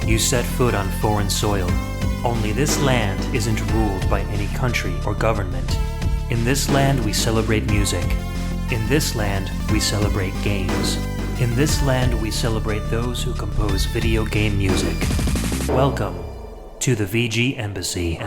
You set foot on foreign soil. Only this land isn't ruled by any country or government. In this land we celebrate music. In this land we celebrate games. In this land we celebrate those who compose video game music. Welcome to the VG Embassy.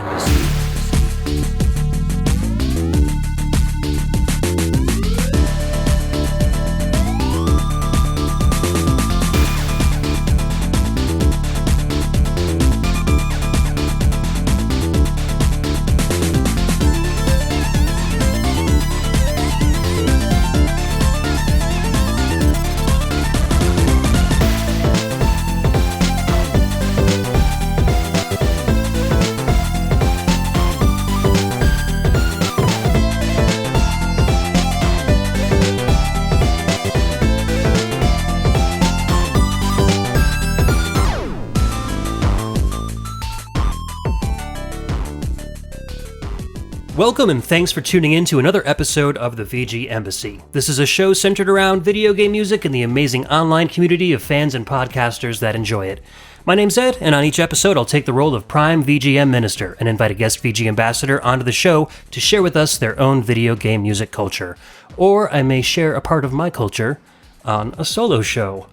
Welcome and thanks for tuning in to another episode of the VG Embassy. This is a show centered around video game music and the amazing online community of fans and podcasters that enjoy it. My name's Ed, and on each episode I'll take the role of Prime VGM Minister and invite a guest VG Ambassador onto the show to share with us their own video game music culture. Or I may share a part of my culture on a solo show.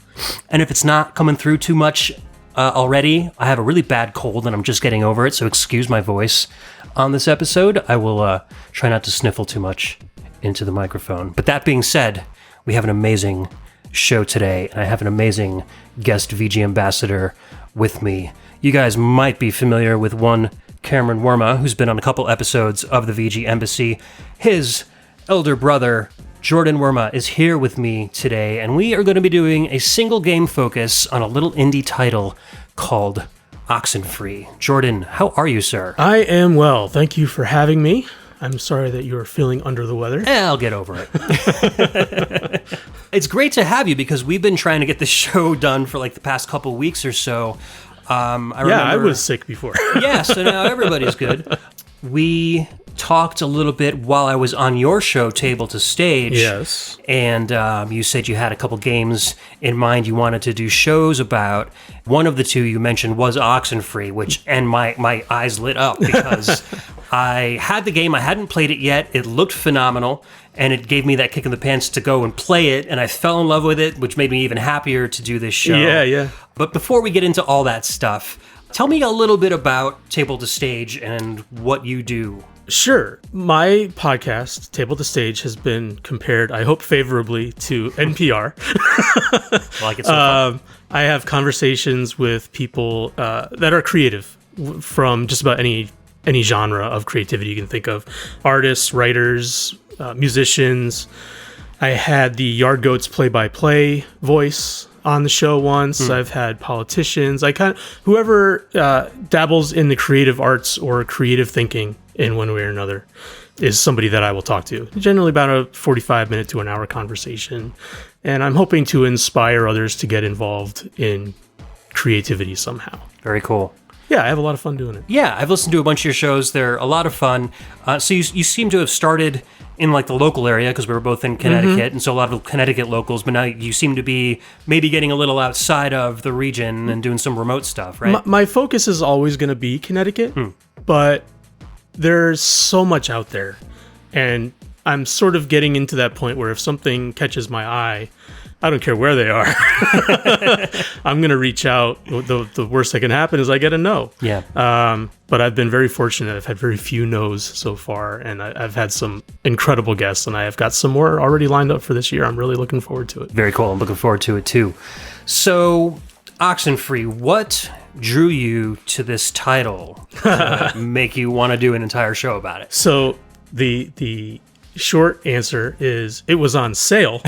And if it's not coming through too much already, I have a really bad cold and I'm just getting over it, so excuse my voice. On this episode, I will try not to sniffle too much into the microphone. But that being said, we have an amazing show today, and I have an amazing guest VG Ambassador with me. You guys might be familiar with one Cameron Werme, who's been on a couple episodes of the VG Embassy. His elder brother, Jordan Werme, is here with me today, and we are going to be doing a single game focus on a little indie title called Oxenfree. Jordan, how are you, sir? I am well. Thank you for having me. I'm sorry that you're feeling under the weather. I'll get over it. It's great to have you because we've been trying to get this show done for like the past couple weeks or so. I was sick before. Yeah, so now everybody's good. We talked a little bit while I was on your show, Table to Stage. Yes. And you said you had a couple games in mind you wanted to do shows about. One of the two you mentioned was Oxenfree, and my eyes lit up because I had the game. I hadn't played it yet. It looked phenomenal, and it gave me that kick in the pants to go and play it, and I fell in love with it, which made me even happier to do this show. Yeah. But before we get into all that stuff, tell me a little bit about Table to Stage and what you do. Sure. My podcast, Table to Stage, has been compared, I hope favorably, to NPR. I like it so far. I have conversations with people that are creative from just about any genre of creativity you can think of. Artists, writers, musicians. I had the Yard Goats play-by-play voice on the show once. I've had politicians. Whoever dabbles in the creative arts or creative thinking in one way or another is somebody that I will talk to. Generally about a 45-minute to an hour conversation. And I'm hoping to inspire others to get involved in creativity somehow. Very cool. Yeah, I have a lot of fun doing it. Yeah, I've listened to a bunch of your shows. They're a lot of fun. So you seem to have started in like the local area because we were both in Connecticut, and so a lot of Connecticut locals, but now you seem to be maybe getting a little outside of the region and doing some remote stuff, right? My focus is always going to be Connecticut, but there's so much out there, and I'm sort of getting into that point where if something catches my eye, I don't care where they are. I'm going to reach out. The worst that can happen is I get a no. Yeah. But I've been very fortunate. I've had very few no's so far, and I've had some incredible guests, and I have got some more already lined up for this year. I'm really looking forward to it. Very cool. I'm looking forward to it too. So, Oxenfree, what drew you to this title to make you want to do an entire show about it? So, the short answer is it was on sale.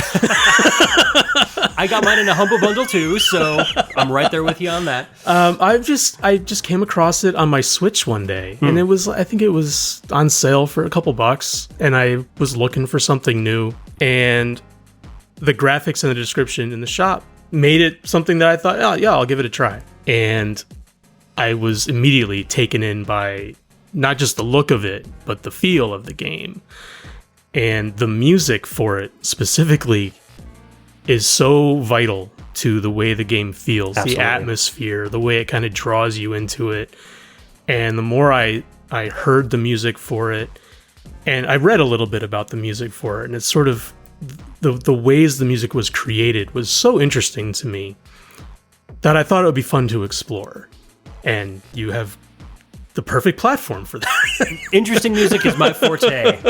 I got mine in a Humble Bundle too, so I'm right there with you on that. I just came across it on my Switch one day, and I think it was on sale for a couple bucks, and I was looking for something new, and the graphics and the description in the shop made it something that I thought, oh yeah, I'll give it a try. And I was immediately taken in by not just the look of it, but the feel of the game. And the music for it specifically is so vital to the way the game feels, Absolutely. the atmosphere, the way it kind of draws you into it. And the more I heard the music for it, and I read a little bit about the music for it, and it's sort of the ways the music was created was so interesting to me that I thought it would be fun to explore. And you have the perfect platform for that. Interesting music is my forte.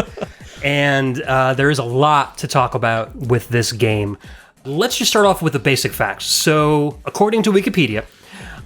And there is a lot to talk about with this game. Let's just start off with the basic facts. So, according to Wikipedia,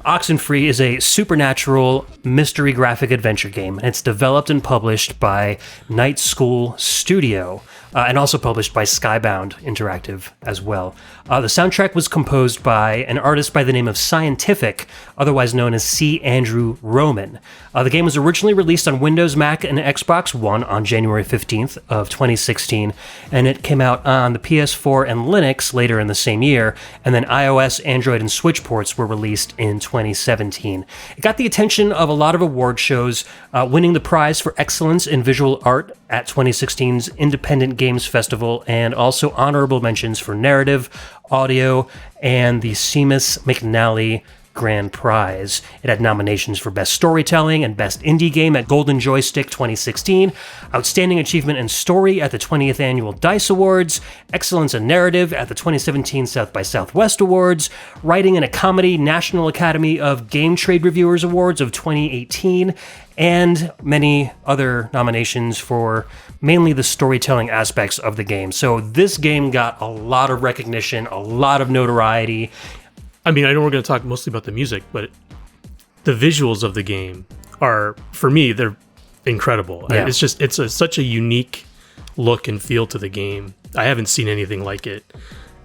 Oxenfree is a supernatural mystery graphic adventure game. It's developed and published by Night School Studio, and also published by Skybound Interactive as well. The soundtrack was composed by an artist by the name of Scientific, otherwise known as C. Andrew Roman. The game was originally released on Windows, Mac, and Xbox One on January 15th of 2016, and it came out on the PS4 and Linux later in the same year, and then iOS, Android, and Switch ports were released in 2017. It got the attention of a lot of award shows, winning the prize for excellence in visual art at 2016's Independent Games Festival, and also honorable mentions for narrative, audio, and the Seamus McNally Grand Prize. It had nominations for Best Storytelling and Best Indie Game at Golden Joystick 2016, Outstanding Achievement in Story at the 20th Annual DICE Awards, Excellence in Narrative at the 2017 South by Southwest Awards, Writing in a Comedy National Academy of Game Trade Reviewers Awards of 2018, and many other nominations for mainly the storytelling aspects of the game. So this game got a lot of recognition, a lot of notoriety. I mean, I know we're going to talk mostly about the music, but the visuals of the game are, for me, they're incredible. Yeah. It's such a unique look and feel to the game. I haven't seen anything like it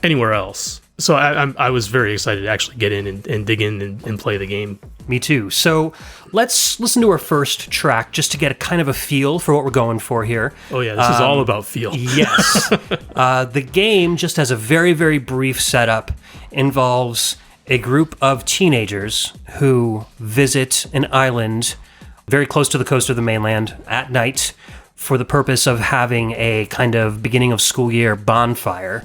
anywhere else. So I was very excited to actually get in and dig in and play the game. Me too. So let's listen to our first track just to get a kind of a feel for what we're going for here. Oh yeah, this is all about feel. Yes. The game, just as a very, very brief setup, involves a group of teenagers who visit an island very close to the coast of the mainland at night for the purpose of having a kind of beginning of school year bonfire.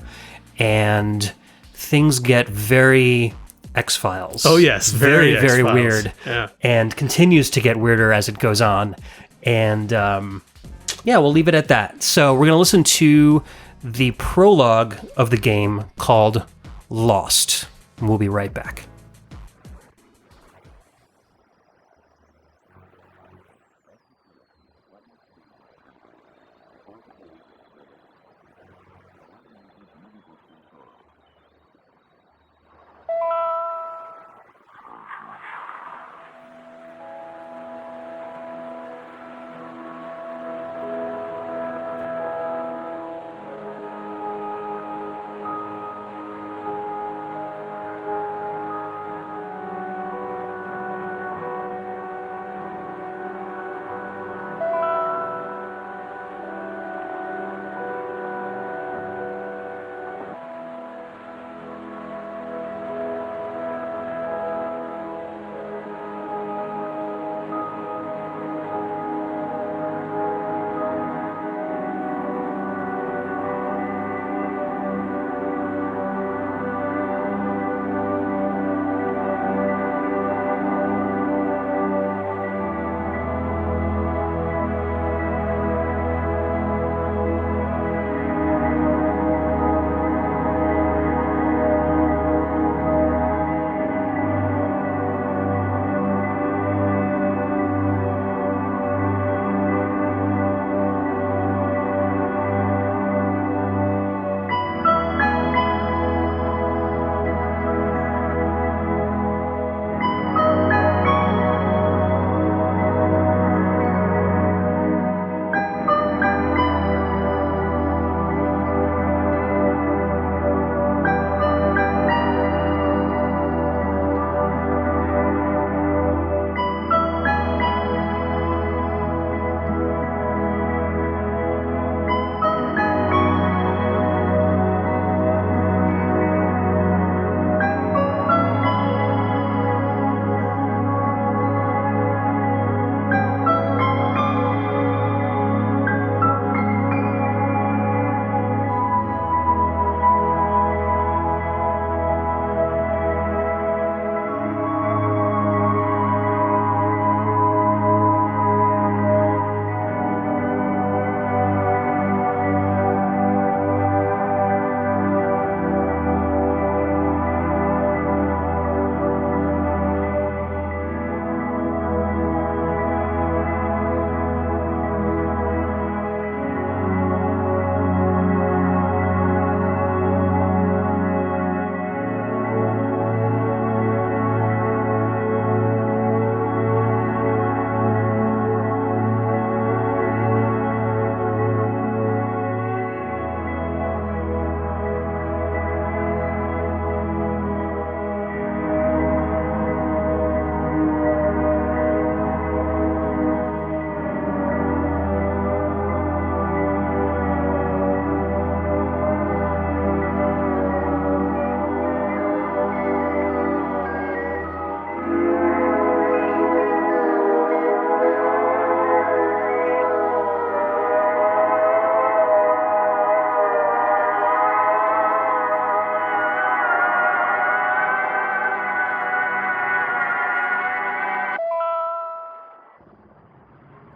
And things get very X-Files. Oh yes, very, very X-Files. weird. Yeah. And continues to get weirder as it goes on. And yeah, we'll leave it at that. So we're going to listen to the prologue of the game called Lost. And we'll be right back.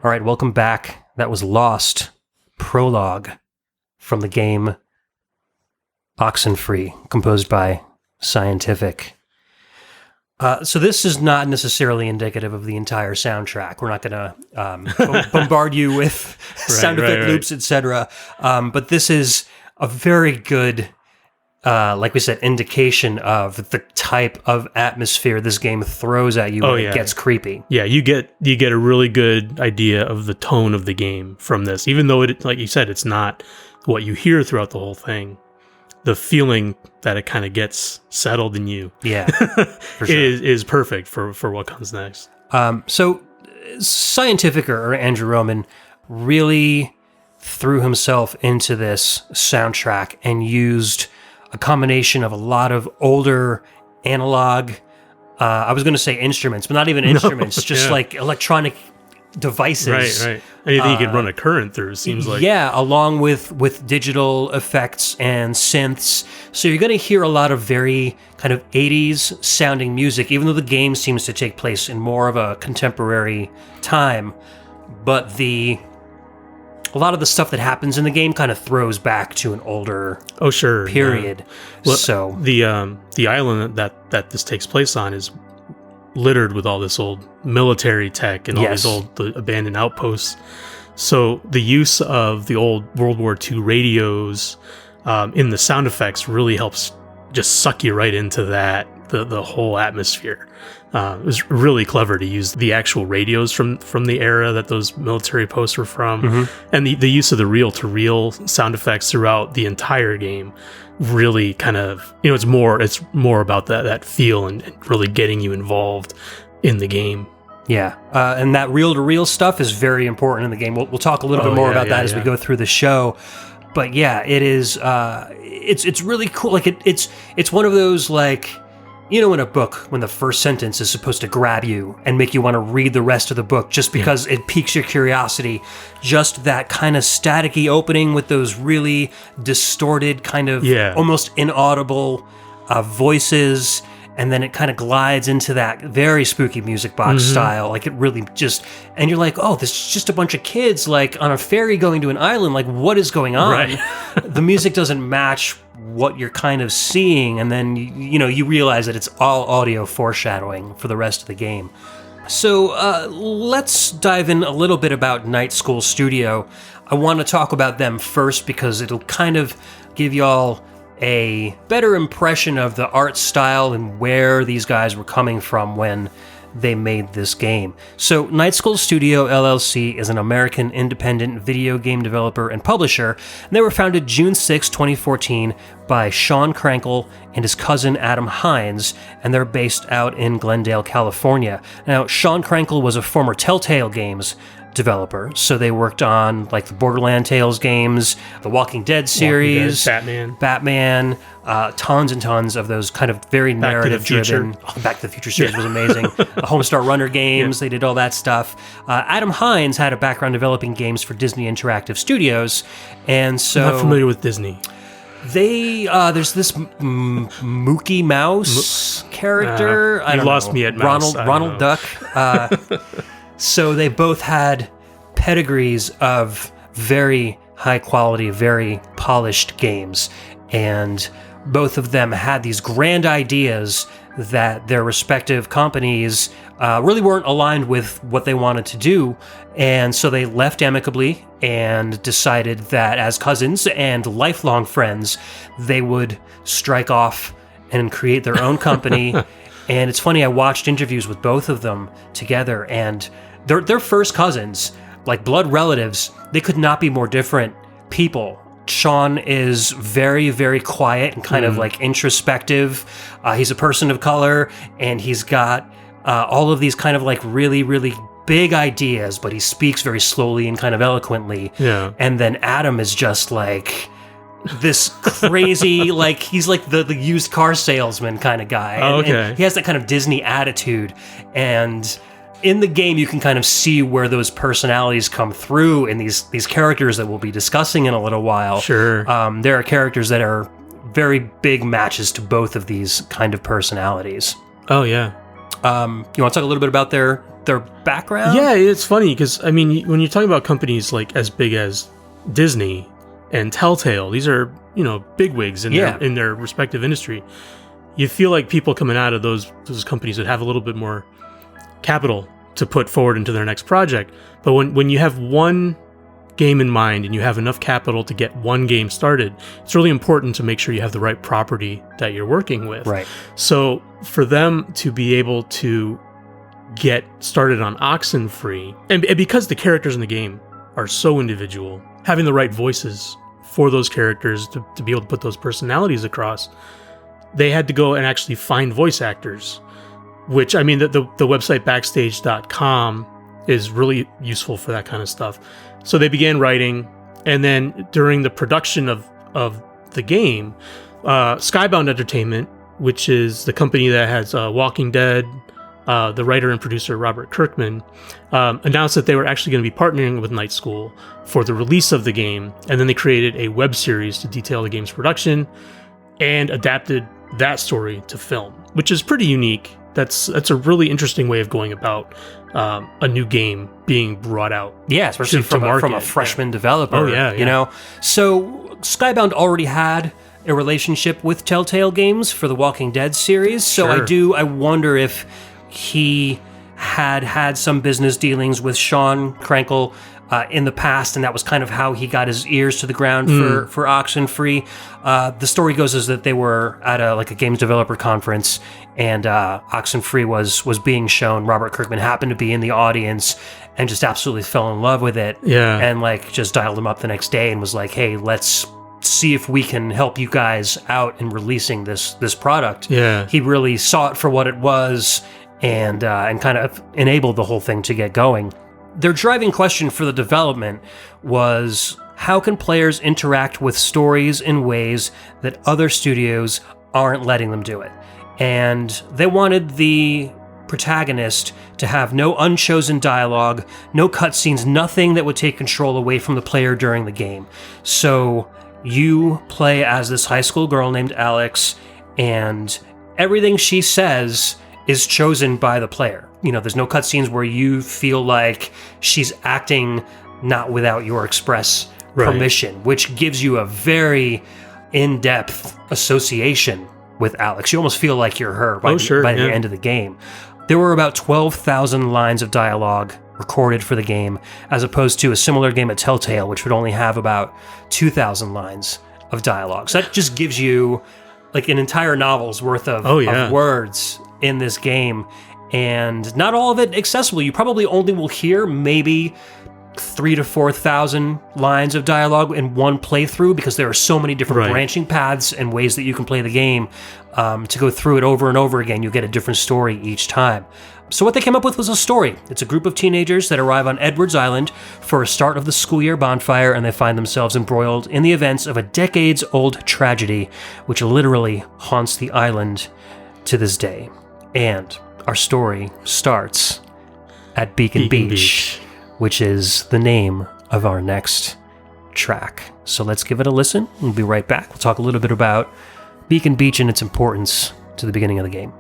All right, welcome back. That was Lost Prologue from the game Oxenfree, composed by Scientific. So this is not necessarily indicative of the entire soundtrack. We're not going to bombard you with sound effect loops, etc. But this is a very good, like we said, indication of the type of atmosphere this game throws at you when it gets creepy. Yeah, you get a really good idea of the tone of the game from this, even though it, like you said, it's not what you hear throughout the whole thing. The feeling that it kind of gets settled in you, for sure. is perfect for what comes next. So Scientific or Andrew Roman really threw himself into this soundtrack and used a combination of a lot of older analog, I was going to say instruments, but not even instruments, just like electronic devices. Right. Anything you could run a current through, seems like. Yeah, along with digital effects and synths. So you're going to hear a lot of very kind of 80s sounding music, even though the game seems to take place in more of a contemporary time. But a lot of the stuff that happens in the game kind of throws back to an older period. Yeah. Well, so the island that this takes place on is littered with all this old military tech and all these old abandoned outposts. So the use of the old World War II radios in the sound effects really helps just suck you right into that, the whole atmosphere. It was really clever to use the actual radios from the era that those military posts were from, and the use of the reel-to-reel sound effects throughout the entire game really kind of, it's more about that feel and really getting you involved in the game. Yeah, and that reel-to-reel stuff is very important in the game. We'll talk a little bit more about that as we go through the show. But yeah, it is. It's really cool. Like it's one of those, like, in a book when the first sentence is supposed to grab you and make you want to read the rest of the book just because it piques your curiosity. Just that kind of staticky opening with those really distorted, kind of almost inaudible voices. And then it kind of glides into that very spooky music box style. Like, it really just... And you're like, oh, this is just a bunch of kids, like, on a ferry going to an island. Like, what is going on? Right. The music doesn't match what you're kind of seeing. And then, you realize that it's all audio foreshadowing for the rest of the game. So let's dive in a little bit about Night School Studio. I want to talk about them first because it'll kind of give y'all a better impression of the art style and where these guys were coming from when they made this game. So Night School Studio LLC is an American independent video game developer and publisher, and they were founded June 6, 2014 by Sean Krankel and his cousin Adam Hines, and they're based out in Glendale, California. Now, Sean Krankel was a former Telltale Games developer, so they worked on like the Borderlands Tales games, the Walking Dead series, Batman, tons and tons of those kind of very narrative driven. Back to the Future series was amazing. The Homestar Runner games, they did all that stuff. Adam Hines had a background developing games for Disney Interactive Studios, and so I'm not familiar with Disney. They there's this Mookie Mouse character. I don't know. Lost me at Mouse. Ronald Duck. So they both had pedigrees of very high quality, very polished games, and both of them had these grand ideas that their respective companies really weren't aligned with what they wanted to do, and so they left amicably and decided that as cousins and lifelong friends, they would strike off and create their own company. And it's funny, I watched interviews with both of them together, and they're first cousins, like blood relatives. They could not be more different people. Sean is very, very quiet and kind of like introspective. He's a person of color, and he's got all of these kind of like really, really big ideas, but he speaks very slowly and kind of eloquently. Yeah. And then Adam is just like this crazy, like he's like the used car salesman kind of guy. And he has that kind of Disney attitude. And in the game, you can kind of see where those personalities come through in these characters that we'll be discussing in a little while. Sure. There are characters that are very big matches to both of these kind of personalities. Oh, yeah. You want to talk a little bit about their their background. Yeah, it's funny because, I mean, when you're talking about companies like as big as Disney and Telltale, these are, bigwigs in their respective industry. You feel like people coming out of those companies would have a little bit more capital to put forward into their next project. But when you have one game in mind and you have enough capital to get one game started, it's really important to make sure you have the right property that you're working with. Right. So for them to be able to get started on Oxenfree, and because the characters in the game are so individual, having the right voices for those characters to be able to put those personalities across, they had to go and actually find voice actors, which, I mean, the website backstage.com is really useful for that kind of stuff. So they began writing, and then during the production of the game, Skybound Entertainment, which is the company that has Walking Dead, the writer and producer Robert Kirkman, announced that they were actually going to be partnering with Night School for the release of the game, and then they created a web series to detail the game's production and adapted that story to film, which is pretty unique. That's a really interesting way of going about a new game being brought out. Yeah, especially from a freshman developer. Oh, yeah. So Skybound already had a relationship with Telltale Games for the Walking Dead series. So Sure. I wonder if he had some business dealings with Sean Krenkel in the past, and that was kind of how he got his ears to the ground for Oxenfree. The story goes is that they were at a games developer conference, and Oxenfree was being shown. Robert Kirkman happened to be in the audience and just absolutely fell in love with it. Yeah. And just dialed him up the next day and was like, "Hey, let's see if we can help you guys out in releasing this product." Yeah. He really saw it for what it was and kind of enabled the whole thing to get going. Their driving question for the development was, how can players interact with stories in ways that other studios aren't letting them do it? And they wanted the protagonist to have no unchosen dialogue, no cutscenes, nothing that would take control away from the player during the game. So you play as this high school girl named Alex, and everything she says is chosen by the player. There's no cutscenes where you feel like she's acting not without your express permission, which gives you a very in-depth association with Alex. You almost feel like you're her by the end of the game. There were about 12,000 lines of dialogue recorded for the game, as opposed to a similar game at Telltale, which would only have about 2,000 lines of dialogue. So that just gives you an entire novel's worth of words in this game, and not all of it accessible. You probably only will hear maybe 3,000 to 4,000 lines of dialogue in one playthrough, because there are so many different branching paths and ways that you can play the game. To go through it over and over again, you get a different story each time. So what they came up with was a story. It's a group of teenagers that arrive on Edwards Island for a start of the school year bonfire, and they find themselves embroiled in the events of a decades-old tragedy, which literally haunts the island to this day. And our story starts at Beacon Beach, which is the name of our next track. So let's give it a listen. We'll be right back. We'll talk a little bit about Beacon Beach and its importance to the beginning of the game.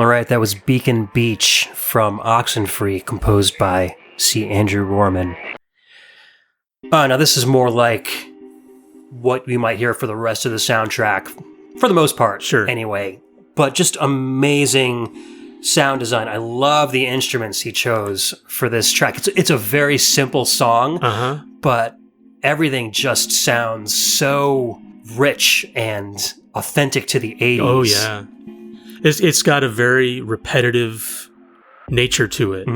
All right, that was Beacon Beach from Oxenfree, composed by C. Andrew Werme. Now this is more like what we might hear for the rest of the soundtrack, for the most part, Sure. anyway. But just amazing sound design. I love the instruments he chose for this track. It's a very simple song, but everything just sounds so rich and authentic to the 80s. Oh, yeah. It's got a very repetitive nature to it,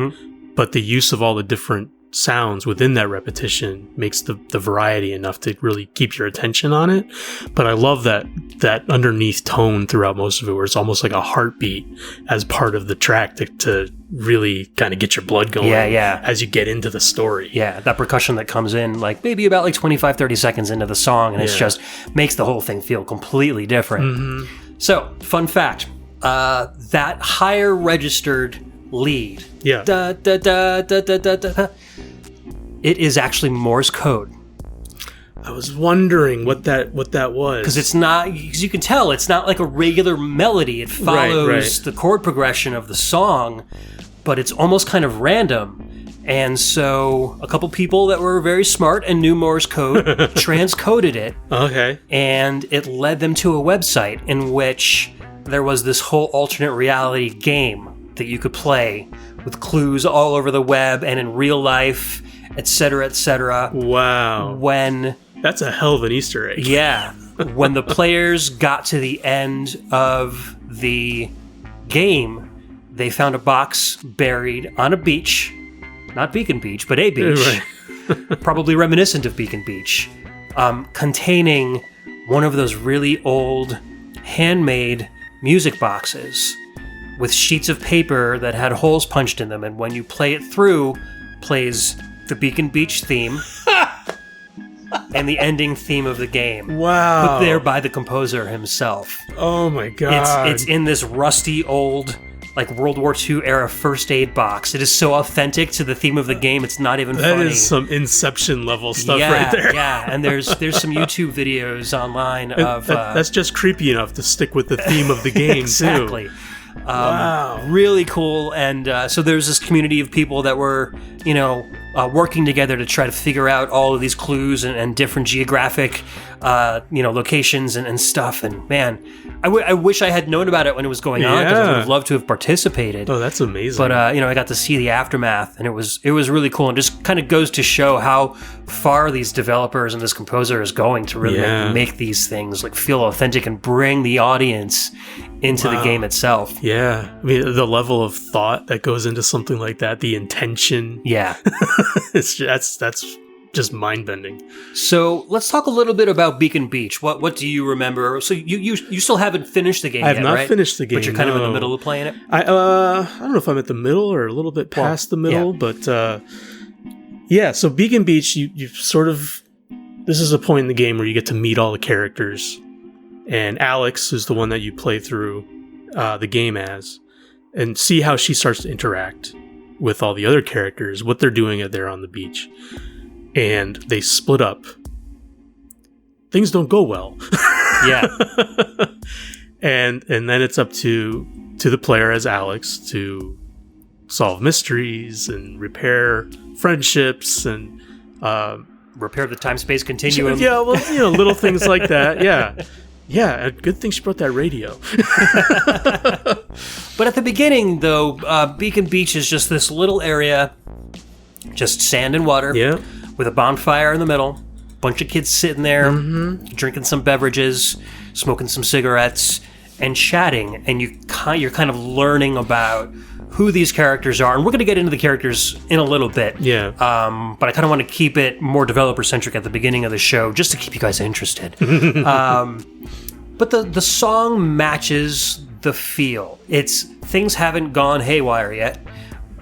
but the use of all the different sounds within that repetition makes the variety enough to really keep your attention on it. But I love that underneath tone throughout most of it, where it's almost like a heartbeat as part of the track to really kind of get your blood going as you get into the story. Yeah, that percussion that comes in like maybe about like 25, 30 seconds into the song, and it's just makes the whole thing feel completely different. So, fun fact, that higher registered lead, da, da, da, da, da, da, da, it is actually Morse code. I was wondering what that was. Because you can tell it's not like a regular melody. It follows the chord progression of the song, but it's almost kind of random. And so a couple people that were very smart and knew Morse code transcoded it. Okay. And it led them to a website in which there was this whole alternate reality game that you could play with clues all over the web and in real life, etc., etc. Wow. When... That's a hell of an Easter egg. Yeah. When the players got to the end of the game, they found a box buried on a beach. Not Beacon Beach, but a beach. Right. Probably reminiscent of Beacon Beach. Containing one of those really old handmade music boxes with sheets of paper that had holes punched in them. And when you play it through, plays the Beacon Beach theme. And the ending theme of the game. Wow. Put there by the composer himself. Oh my god. It's in this rusty old, like World War II era first aid box. It is so authentic to the theme of the game, it's not even funny. That is some Inception level stuff right there. Yeah, and there's some YouTube videos online of... that's just creepy enough to stick with the theme of the game, exactly. too. Wow. Really cool. And so there's this community of people that were, working together to try to figure out all of these clues and different geographic, locations and stuff. And man, I wish I had known about it when it was going on, because I would have loved to have participated. Oh, that's amazing. But, I got to see the aftermath, and it was really cool, and just kind of goes to show how far these developers and this composer is going to really make these things like feel authentic and bring the audience into the game itself. Yeah. I mean, the level of thought that goes into something like that, the intention. Yeah. that's just mind-bending. So let's talk a little bit about Beacon Beach. What do you remember? So you still haven't finished the game yet, right? I have not finished the game, but you're kind of in the middle of playing it? I don't know if I'm at the middle or a little bit past the middle, but so Beacon Beach, you sort of... This is a point in the game where you get to meet all the characters, and Alex is the one that you play through the game as, and see how she starts to interact with all the other characters, what they're doing there on the beach. And they split up. Things don't go well. Yeah. and then it's up to the player as Alex to solve mysteries and repair friendships and repair the time-space continuum. Yeah, well, little things like that. Yeah. Yeah, good thing she brought that radio. But at the beginning, though, Beacon Beach is just this little area, just sand and water, with a bonfire in the middle, bunch of kids sitting there, drinking some beverages, smoking some cigarettes, and chatting, and you're kind of learning about who these characters are. And we're going to get into the characters in a little bit. Yeah. But I kind of want to keep it more developer-centric at the beginning of the show, just to keep you guys interested. But the song matches the feel. Things haven't gone haywire yet.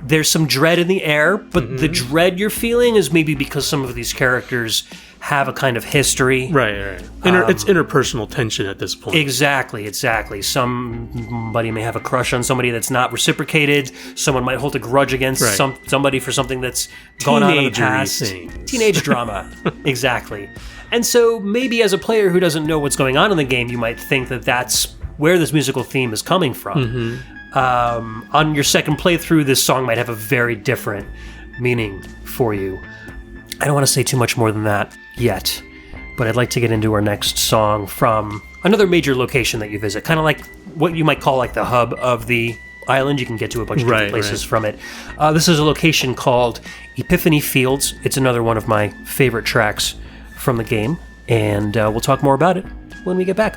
There's some dread in the air, but the dread you're feeling is maybe because some of these characters have a kind of history. Right. It's interpersonal tension at this point. Exactly. Somebody may have a crush on somebody that's not reciprocated. Someone might hold a grudge against somebody for something that's gone on in the past. Teenage drama. Exactly. And so maybe as a player who doesn't know what's going on in the game, you might think that that's where this musical theme is coming from. on your second playthrough, this song might have a very different meaning for you. I don't want to say too much more than that yet, but I'd like to get into our next song from another major location that you visit, kind of like what you might call like the hub of the island. You can get to a bunch of different places from it. This is a location called Epiphany Fields. It's another one of my favorite tracks from the game, and we'll talk more about it when we get back.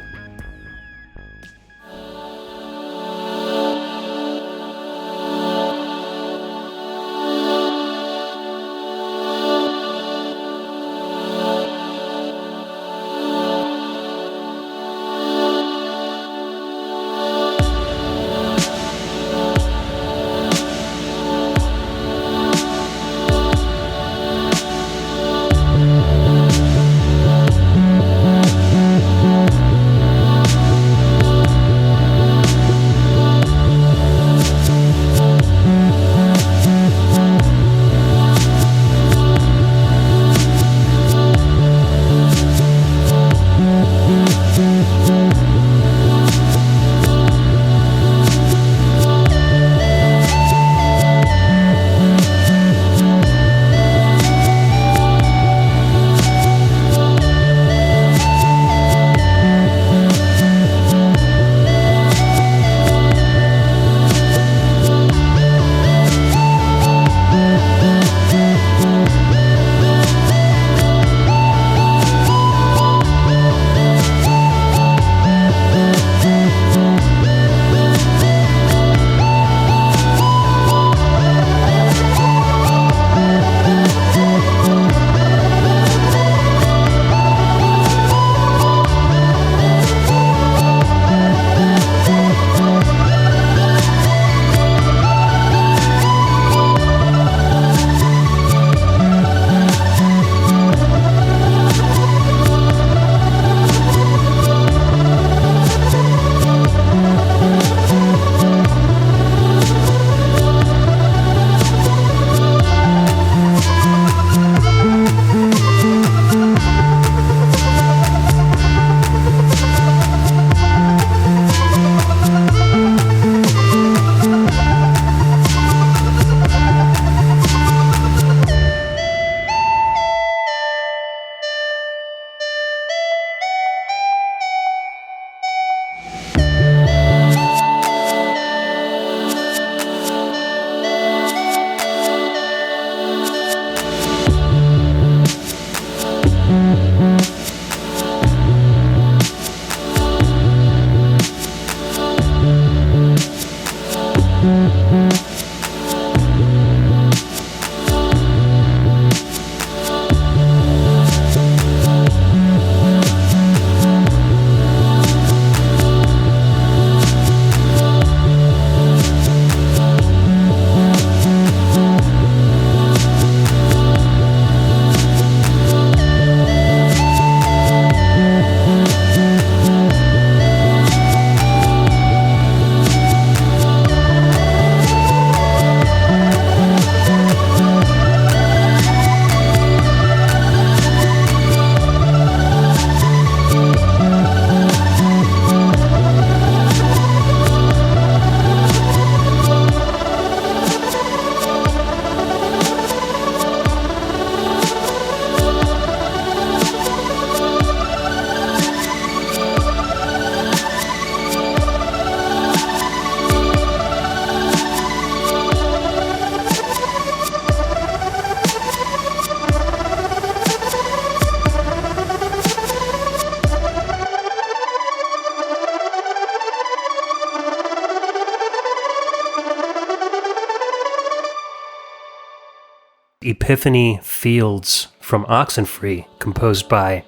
Epiphany Fields from Oxenfree, composed by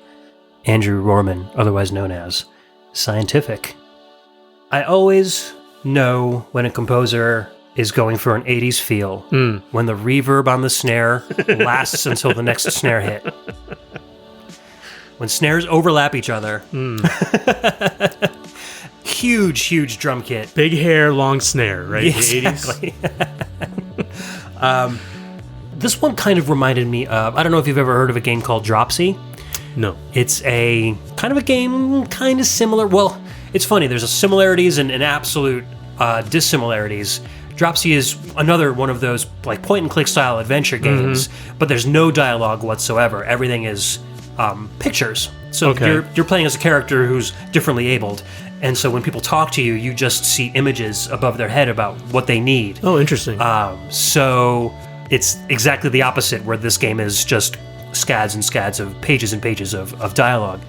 Andrew Werme, otherwise known as Scientific. I always know when a composer is going for an 80s feel when the reverb on the snare lasts until the next snare hit. When snares overlap each other. Huge drum kit. Big hair, long snare, right? Exactly. This one kind of reminded me of, I don't know if you've ever heard of a game called Dropsy. No. It's a kind of a game kind of similar. Well, it's funny. There's similarities and absolute dissimilarities, Dropsy is another one of those like point-and-click style adventure games, but there's no dialogue whatsoever. Everything is pictures. So you're playing as a character who's differently abled, and so when people talk to you, you just see images above their head about what they need. Oh, interesting. So it's exactly the opposite, where this game is just scads and scads of pages and pages of dialogue.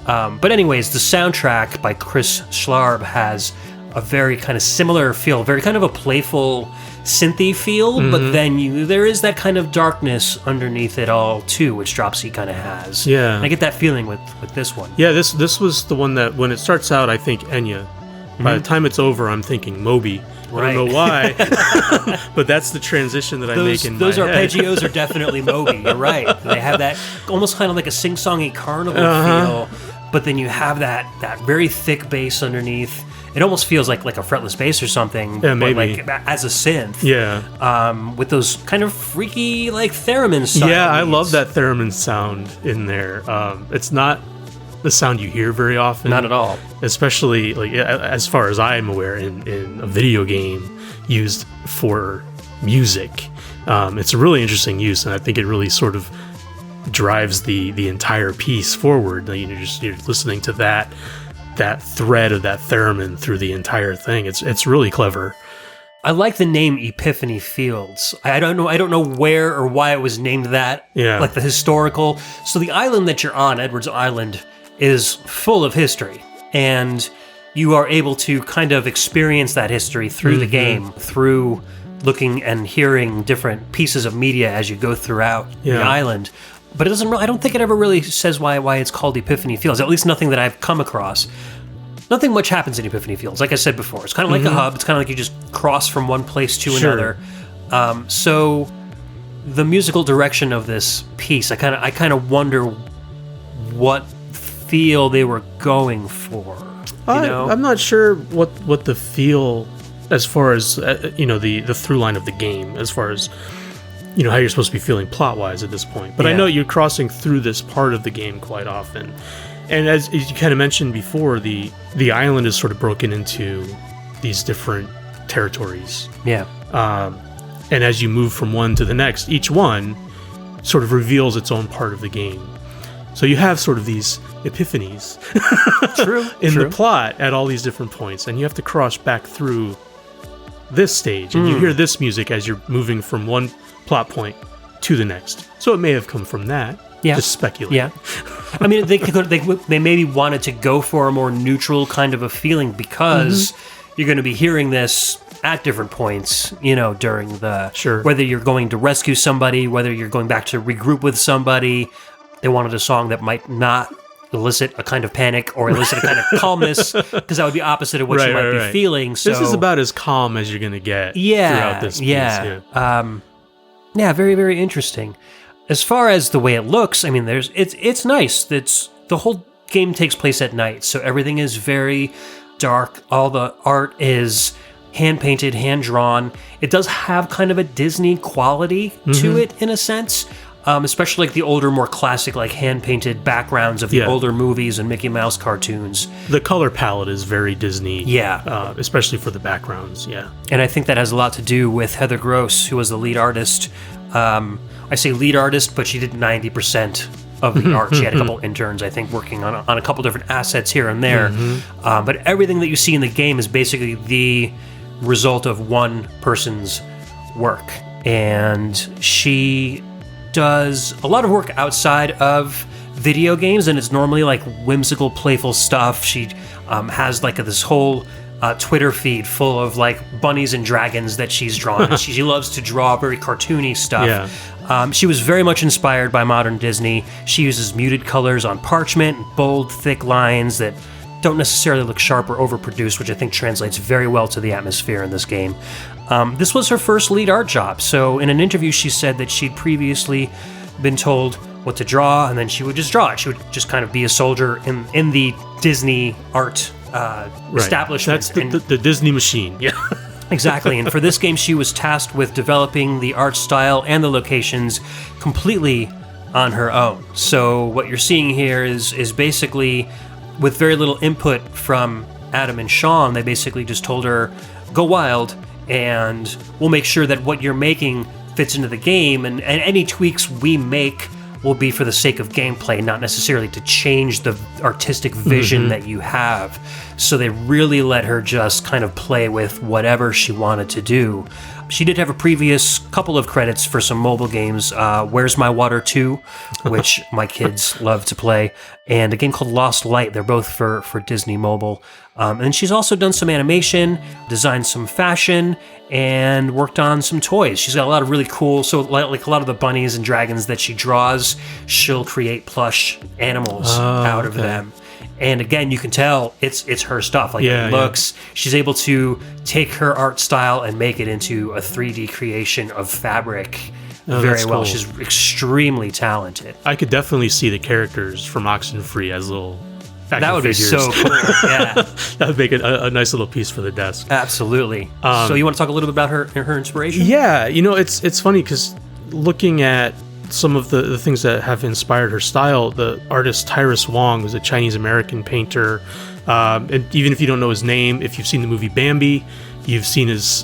But anyways, the soundtrack by Chris Schlarb has a very kind of similar feel, very kind of a playful synthy feel, but then there is that kind of darkness underneath it all too, which Dropsy kind of has. Yeah. And I get that feeling with this one. Yeah, this was the one that when it starts out, I think Enya. By the time it's over, I'm thinking Moby. Right. I don't know why, but that's the transition that I make in my head. Those arpeggios are definitely Moby. You're right. They have that almost kind of like a sing-songy carnival feel, but then you have that very thick bass underneath. It almost feels like a fretless bass or something, yeah, maybe. But like as a synth. Yeah. With those kind of freaky like theremin sounds. Yeah, I love that theremin sound in there. It's not the sound you hear very often. Not at all. Especially like as far as I'm aware in a video game used for music. It's a really interesting use, and I think it really sort of drives the entire piece forward. You're listening to that thread of that theremin through the entire thing. It's really clever. I like the name Epiphany Fields. I don't know where or why it was named that. Yeah. Like the historical. So the island that you're on, Edwards Island, is full of history, and you are able to kind of experience that history through the game, through looking and hearing different pieces of media as you go throughout the island. But it doesn't. I don't think it ever really says why it's called Epiphany Fields. At least nothing that I've come across. Nothing much happens in Epiphany Fields. Like I said before, it's kind of like a hub. It's kind of like you just cross from one place to another. So the musical direction of this piece, I kind of wonder what feel they were going for. I'm not sure what the feel, as far as the through line of the game, as far as how you're supposed to be feeling plot-wise at this point. But I know you're crossing through this part of the game quite often. And as you kind of mentioned before, the island is sort of broken into these different territories. Yeah. And as you move from one to the next, each one sort of reveals its own part of the game. So you have sort of these epiphanies in the plot at all these different points. And you have to cross back through this stage. And you hear this music as you're moving from one plot point to the next. So it may have come from that. Yeah. Just speculate. Yeah. I mean, they maybe wanted to go for a more neutral kind of a feeling because you're going to be hearing this at different points, during the... Whether you're going to rescue somebody, whether you're going back to regroup with somebody. They wanted a song that might not elicit a kind of panic or elicit a kind of calmness, because that would be opposite of what you might be feeling. So this is about as calm as you're going to get throughout this piece. Yeah, very, very interesting. As far as the way it looks, I mean, it's nice. The whole game takes place at night, so everything is very dark. All the art is hand-painted, hand-drawn. It does have kind of a Disney quality to it, in a sense. Especially like the older, more classic, like hand-painted backgrounds of the older movies and Mickey Mouse cartoons. The color palette is very Disney. Yeah. Especially for the backgrounds, yeah. And I think that has a lot to do with Heather Gross, who was the lead artist. I say lead artist, but she did 90% of the art. She had a couple interns, I think, working on a couple different assets here and there. But everything that you see in the game is basically the result of one person's work. And she does a lot of work outside of video games, and it's normally like whimsical, playful stuff. She has like this whole Twitter feed full of like bunnies and dragons that she's drawn. She loves to draw very cartoony stuff. She was very much inspired by modern Disney. She uses muted colors on parchment, bold, thick lines that don't necessarily look sharp or overproduced, which I think translates very well to the atmosphere in this game. This was her first lead art job, so in an interview she said that she'd previously been told what to draw, and then she would just draw it. She would just kind of be a soldier in the Disney art establishment. That's the Disney machine, yeah. Exactly, and for this game she was tasked with developing the art style and the locations completely on her own. So what you're seeing here is basically, with very little input from Adam and Sean, they basically just told her, go wild, and we'll make sure that what you're making fits into the game, and any tweaks we make will be for the sake of gameplay, not necessarily to change the artistic vision that you have. So they really let her just kind of play with whatever she wanted to do. She did have a previous couple of credits for some mobile games, Where's My Water 2, which my kids love to play, and a game called Lost Light. They're both for Disney Mobile. And she's also done some animation, designed some fashion, and worked on some toys. She's got a lot of really cool, so like a lot of the bunnies and dragons that she draws, she'll create plush animals out of them. And again, you can tell it's her stuff. Like it looks, she's able to take her art style and make it into a 3D creation of fabric very well. Cool. She's extremely talented. I could definitely see the characters from Oxenfree as little action that would figures. Be so cool. Yeah, that would make a nice little piece for the desk. Absolutely. So you want to talk a little bit about her inspiration? Yeah, it's funny because looking at some of the things that have inspired her style, the artist Tyrus Wong was a Chinese-American painter. And even if you don't know his name, if you've seen the movie Bambi, you've seen his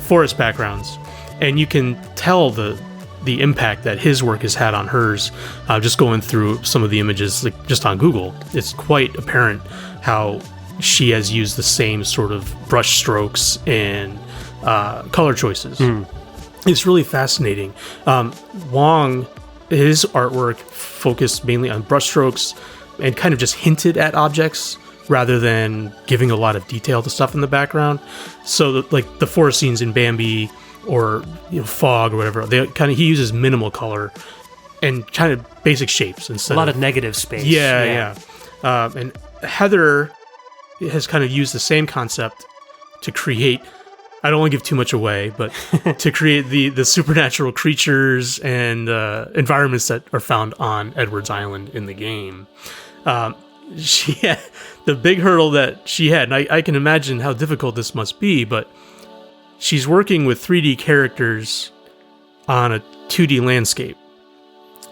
forest backgrounds. And you can tell the impact that his work has had on hers, just going through some of the images, like just on Google. It's quite apparent how she has used the same sort of brush strokes and color choices. It's really fascinating. Wong, his artwork focused mainly on brushstrokes and kind of just hinted at objects rather than giving a lot of detail to stuff in the background. So like the forest scenes in Bambi or fog or whatever, he uses minimal color and kind of basic shapes instead. A lot of negative space. Yeah. And Heather has kind of used the same concept to create, I don't want to give too much away, but to create the supernatural creatures and environments that are found on Edwards Island in the game. She had, the big hurdle that she had, and I can imagine how difficult this must be, but she's working with 3D characters on a 2D landscape.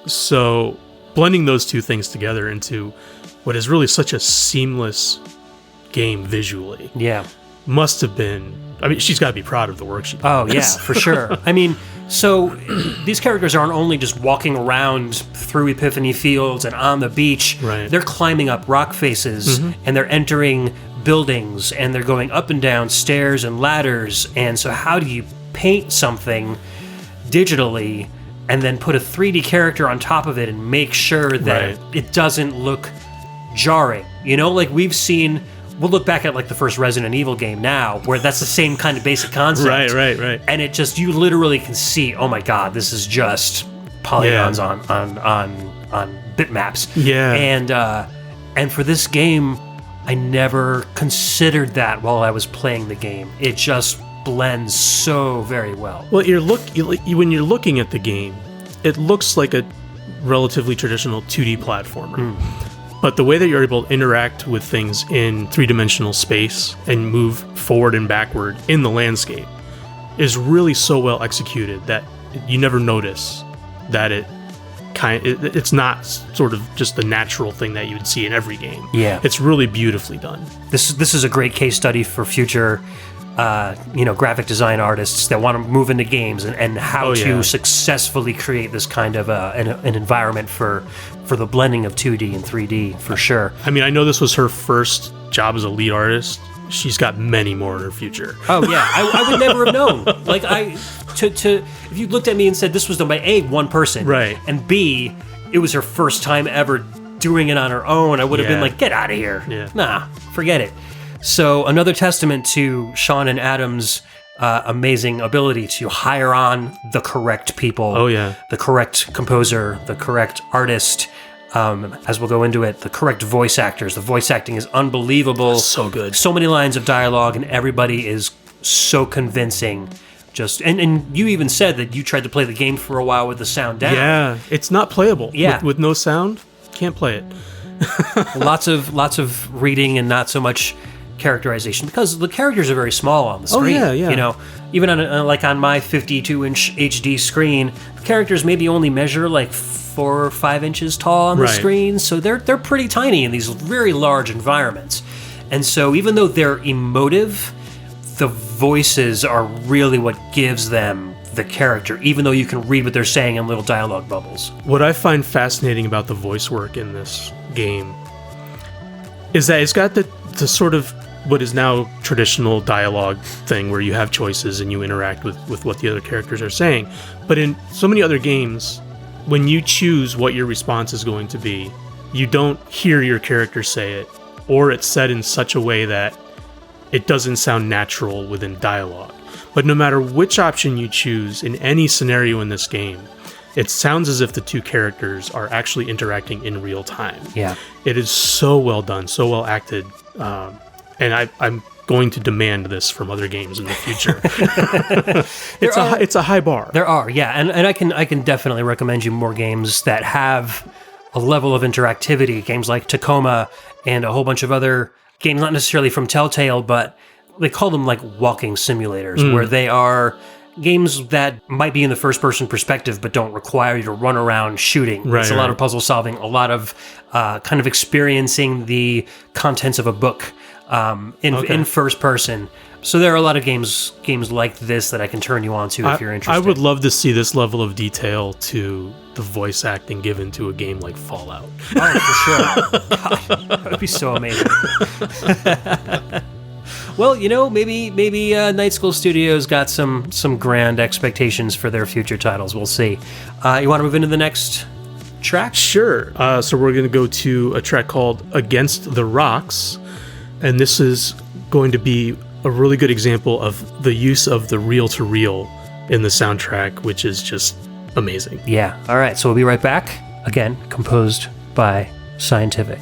So blending those two things together into what is really such a seamless game visually. Yeah. Must have been, I mean, she's got to be proud of the work she did. Oh, yeah, for sure. I mean, so these characters aren't only just walking around through Epiphany Fields and on the beach. Right. They're climbing up rock faces, and they're entering buildings, and they're going up and down stairs and ladders. And so how do you paint something digitally and then put a 3D character on top of it and make sure that it doesn't look jarring? Like we've seen... We'll look back at like the first Resident Evil game now, where that's the same kind of basic concept. Right. And it just, you literally can see, oh my god, this is just polygons on bitmaps. Yeah. And for this game, I never considered that while I was playing the game. It just blends so very well. Well, when you're looking at the game, it looks like a relatively traditional 2D platformer. But the way that you're able to interact with things in three-dimensional space and move forward and backward in the landscape is really so well executed that you never notice that it's not sort of just the natural thing that you would see in every game. Yeah. It's really beautifully done. This is a great case study for future graphic design artists that want to move into games and how to successfully create this kind of an environment for the blending of 2D and 3D, for sure. I mean, I know this was her first job as a lead artist. She's got many more in her future. Oh yeah, I would never have known. Like if you looked at me and said this was done by A, one person, right, and B, it was her first time ever doing it on her own, I would have been like, get out of here. Yeah. Nah, forget it. So another testament to Sean and Adam's amazing ability to hire on the correct people. Oh yeah, the correct composer, the correct artist. As we'll go into it, the correct voice actors. The voice acting is unbelievable. So good. So many lines of dialogue, and everybody is so convincing. And you even said that you tried to play the game for a while with the sound down. Yeah, it's not playable. Yeah. With no sound, can't play it. lots of reading and not so much characterization, because the characters are very small on the screen. Oh yeah. Even on my 52-inch HD screen, the characters maybe only measure like 4 or 5 inches tall on the screen, so they're pretty tiny in these very large environments. And so even though they're emotive, the voices are really what gives them the character, even though you can read what they're saying in little dialogue bubbles. What I find fascinating about the voice work in this game is that it's got the sort of what is now traditional dialogue thing where you have choices and you interact with what the other characters are saying. But in so many other games, when you choose what your response is going to be, you don't hear your character say it, or it's said in such a way that it doesn't sound natural within dialogue. But no matter which option you choose in any scenario in this game, it sounds as if the two characters are actually interacting in real time. Yeah. It is so well done, so well acted, and I'm going to demand this from other games in the future. It's a high bar. There are, yeah, and I can definitely recommend you more games that have a level of interactivity. Games like Tacoma and a whole bunch of other games, not necessarily from Telltale, but they call them like walking simulators, where they are games that might be in the first-person perspective but don't require you to run around shooting. Right, it's a lot of puzzle solving, a lot of kind of experiencing the contents of a book in first person. So there are a lot of games like this that I can turn you on to if you're interested. I would love to see this level of detail to the voice acting given to a game like Fallout. Oh, for sure. God, that would be so amazing. Well, maybe Night School Studios got some grand expectations for their future titles. We'll see. You want to move into the next track? Sure. So we're going to go to a track called Against the Rocks, and this is going to be a really good example of the use of the reel-to-reel in the soundtrack, which is just amazing. Yeah. All right. So we'll be right back. Again, composed by Scientific.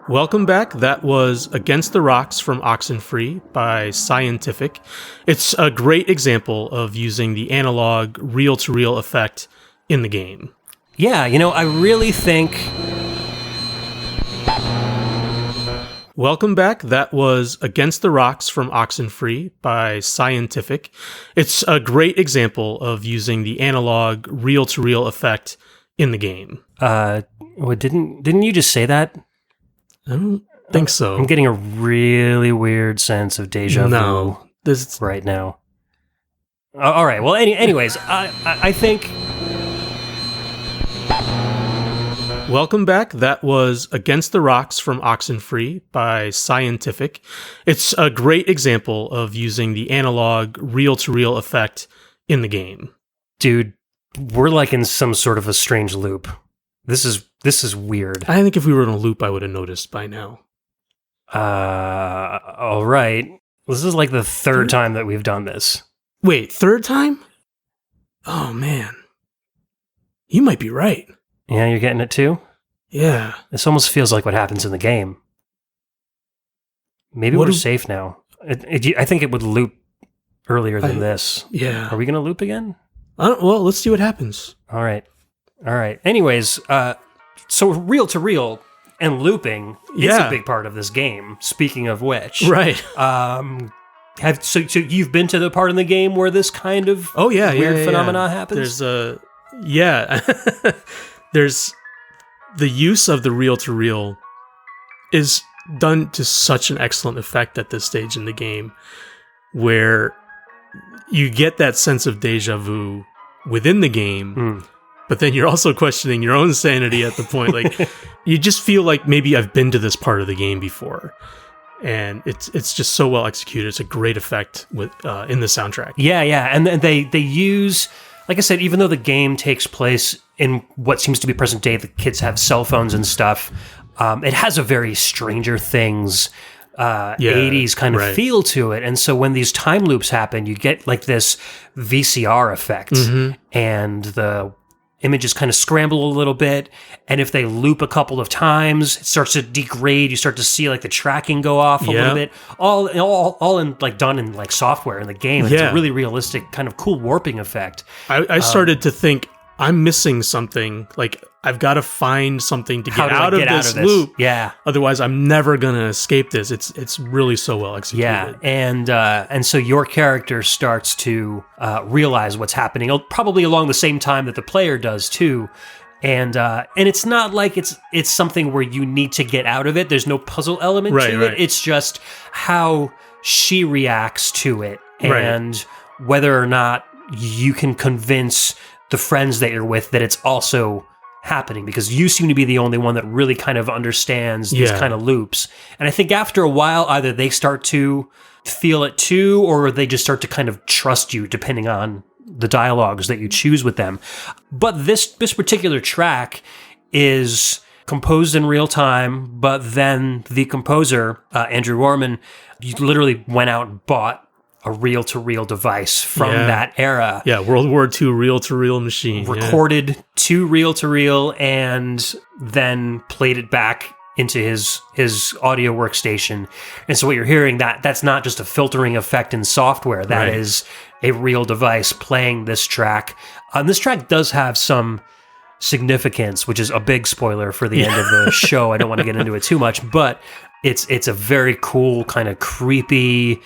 Welcome back. That was Against the Rocks from Oxenfree by Scientific. It's a great example of using the analog reel-to-reel effect in the game. Yeah, I really think... Welcome back. That was Against the Rocks from Oxenfree by Scientific. It's a great example of using the analog reel-to-reel effect in the game. Didn't you just say that? I don't think so. I'm getting a really weird sense of deja vu right now. All right. Well, anyways, I think... Welcome back. That was Against the Rocks from Oxenfree by Scientific. It's a great example of using the analog reel-to-reel effect in the game. Dude, we're like in some sort of a strange loop. This is weird. I think if we were in a loop, I would have noticed by now. All right. This is like the third time that we've done this. Wait, third time? Oh, man. You might be right. Yeah, you're getting it too? Yeah. This almost feels like what happens in the game. Maybe we're safe now. I think it would loop earlier than this. Yeah. Are we going to loop again? Well, let's see what happens. All right. Anyways, so reel-to-reel and looping is a big part of this game, speaking of which. Right. So you've been to the part in the game where this kind of weird phenomena happens? There's there's the use of the reel-to-reel is done to such an excellent effect at this stage in the game, where you get that sense of deja vu within the game, but then you're also questioning your own sanity at the point. Like, you just feel like maybe I've been to this part of the game before. And it's just so well executed. It's a great effect with in the soundtrack. Yeah, and they use, like I said, even though the game takes place in what seems to be present day, the kids have cell phones and stuff. It has a very Stranger Things 80s kind of feel to it. And so when these time loops happen, you get like this VCR effect, and the images kind of scramble a little bit, and if they loop a couple of times, it starts to degrade. You start to see like the tracking go off a little bit, all in like done in like software in the game. It's a really realistic kind of cool warping effect. I started to think, I'm missing something. Like, I've got to find something to get out of this loop. Yeah. Otherwise, I'm never going to escape this. It's really so well executed. Yeah. And so your character starts to realize what's happening, probably along the same time that the player does too. And it's not like it's something where you need to get out of it. There's no puzzle element to it. It's just how she reacts to it, and whether or not you can convince the friends that you're with that it's also happening, because you seem to be the only one that really kind of understands these kind of loops. And I think after a while, either they start to feel it too, or they just start to kind of trust you, depending on the dialogues that you choose with them. But this particular track is composed in real time, but then the composer, Andrew Werme, literally went out and bought a reel-to-reel device from that era. Yeah, World War II reel-to-reel machine. Recorded to reel-to-reel and then played it back into his audio workstation. And so what you're hearing, that's not just a filtering effect in software. That is a real device playing this track. This track does have some significance, which is a big spoiler for the end of the show. I don't want to get into it too much, but it's a very cool, kind of creepy,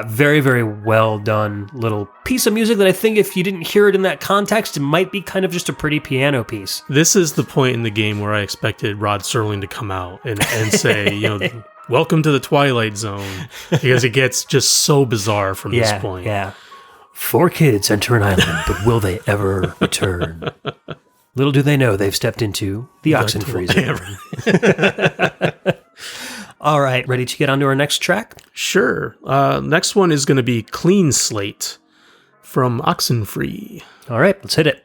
very, very well done little piece of music that I think if you didn't hear it in that context, it might be kind of just a pretty piano piece. This is the point in the game where I expected Rod Serling to come out and say, welcome to the Twilight Zone, because it gets just so bizarre from this point. Yeah. 4 kids enter an island, but will they ever return? Little do they know they've stepped into the Oxenfree zone. All right, ready to get on to our next track? Sure. Next one is going to be Clean Slate from Oxenfree. All right, let's hit it.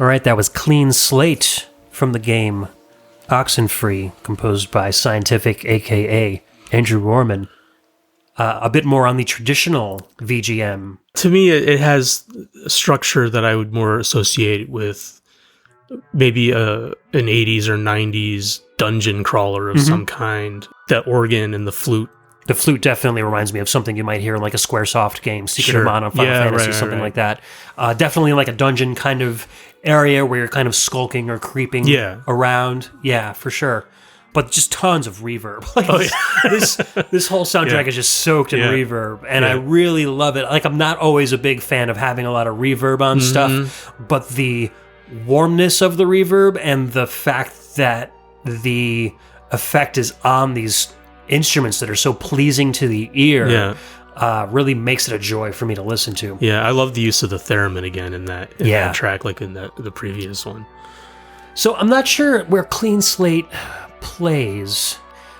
All right, that was Clean Slate from the game Oxenfree, composed by Scientific, a.k.a. Andrew Werme. A bit more on the traditional VGM. To me, it has a structure that I would more associate with maybe an 80s or 90s dungeon crawler of some kind. That organ and the flute. The flute definitely reminds me of something you might hear in like a Squaresoft game, Secret of Mana, Final Fantasy, something like that. Definitely like a dungeon kind of area where you're kind of skulking or creeping around. Yeah, for sure. But just tons of reverb. Like this whole soundtrack is just soaked in reverb, and I really love it. Like, I'm not always a big fan of having a lot of reverb on stuff, but the warmness of the reverb and the fact that the effect is on these instruments that are so pleasing to the ear really makes it a joy for me to listen to. Yeah, I love the use of the theremin again in that track, like in the previous one. So I'm not sure where Clean Slate plays.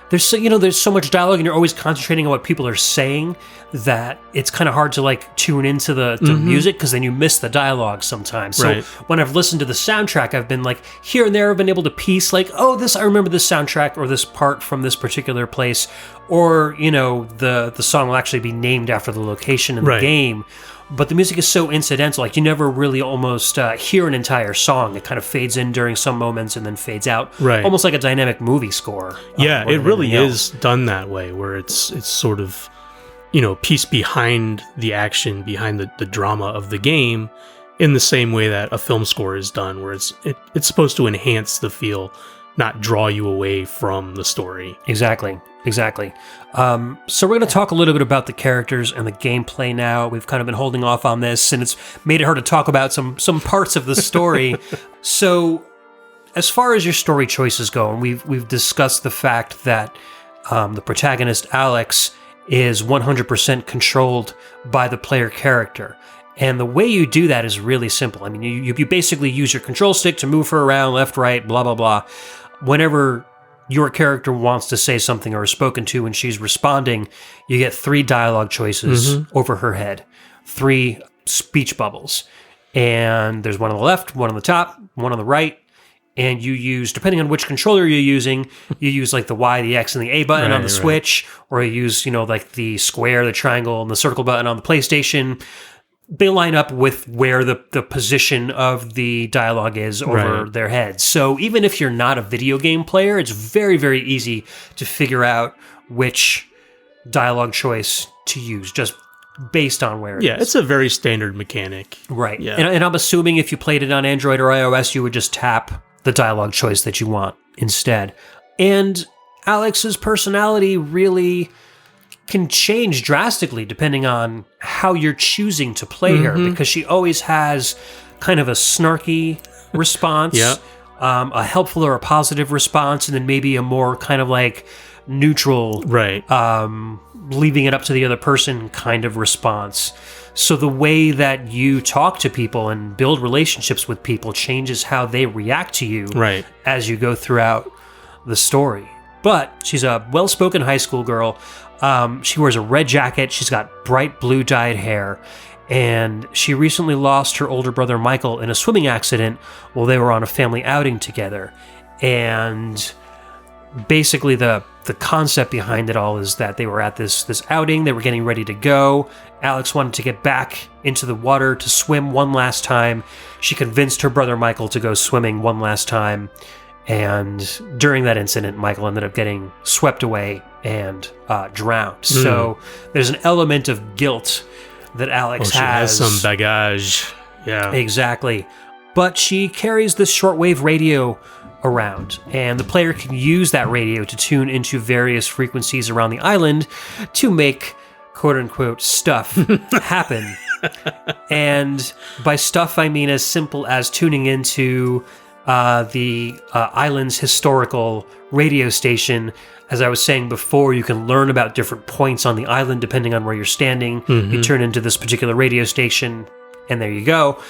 There's so much dialogue, and you're always concentrating on what people are saying that it's kind of hard to like tune into the music, because then you miss the dialogue sometimes. So when I've listened to the soundtrack, I've been like here and there, I've been able to piece like, oh, I remember this soundtrack or this part from this particular place, or the song will actually be named after the location in the game. But the music is so incidental, like you never really almost hear an entire song. It kind of fades in during some moments and then fades out, almost like a dynamic movie score. Yeah, it really is done that way, where it's sort of, piece behind the action, behind the drama of the game, in the same way that a film score is done, where it's supposed to enhance the feel, not draw you away from the story. Exactly. So we're going to talk a little bit about the characters and the gameplay now. We've kind of been holding off on this, and it's made it hard to talk about some parts of the story. So as far as your story choices go, and we've discussed the fact that the protagonist, Alex, is 100% controlled by the player character. And the way you do that is really simple. I mean, you basically use your control stick to move her around, left, right, blah, blah, blah. Whenever your character wants to say something or is spoken to and she's responding, you get 3 dialogue choices over her head, 3 speech bubbles. And there's one on the left, one on the top, one on the right. And you use, depending on which controller you're using, you use like the Y, the X, and the A button on the Switch, or you use, like the square, the triangle, and the circle button on the PlayStation. They line up with where the position of the dialogue is over their heads. So even if you're not a video game player, it's very, very easy to figure out which dialogue choice to use, just based on where it is. Yeah, it's a very standard mechanic. Right. Yeah. And I'm assuming if you played it on Android or iOS, you would just tap the dialogue choice that you want instead. And Alex's personality really can change drastically depending on how you're choosing to play her, because she always has kind of a snarky response, a helpful or a positive response, and then maybe a more kind of like neutral, leaving it up to the other person kind of response. So the way that you talk to people and build relationships with people changes how they react to you as you go throughout the story. But she's a well-spoken high school girl. She wears a red jacket. She's got bright blue dyed hair. And she recently lost her older brother Michael in a swimming accident while they were on a family outing together. And basically the concept behind it all is that they were at this outing. They were getting ready to go. Alex wanted to get back into the water to swim one last time. She convinced her brother Michael to go swimming one last time. And during that incident, Michael ended up getting swept away and drowned. So there's an element of guilt that Alex she has some baggage. Yeah. Exactly. But she carries this shortwave radio around, and the player can use that radio to tune into various frequencies around the island to make quote-unquote stuff happen. And by stuff, I mean as simple as tuning into the island's historical radio station. As I was saying before, you can learn about different points on the island depending on where you're standing. You turn into this particular radio station, and there you go.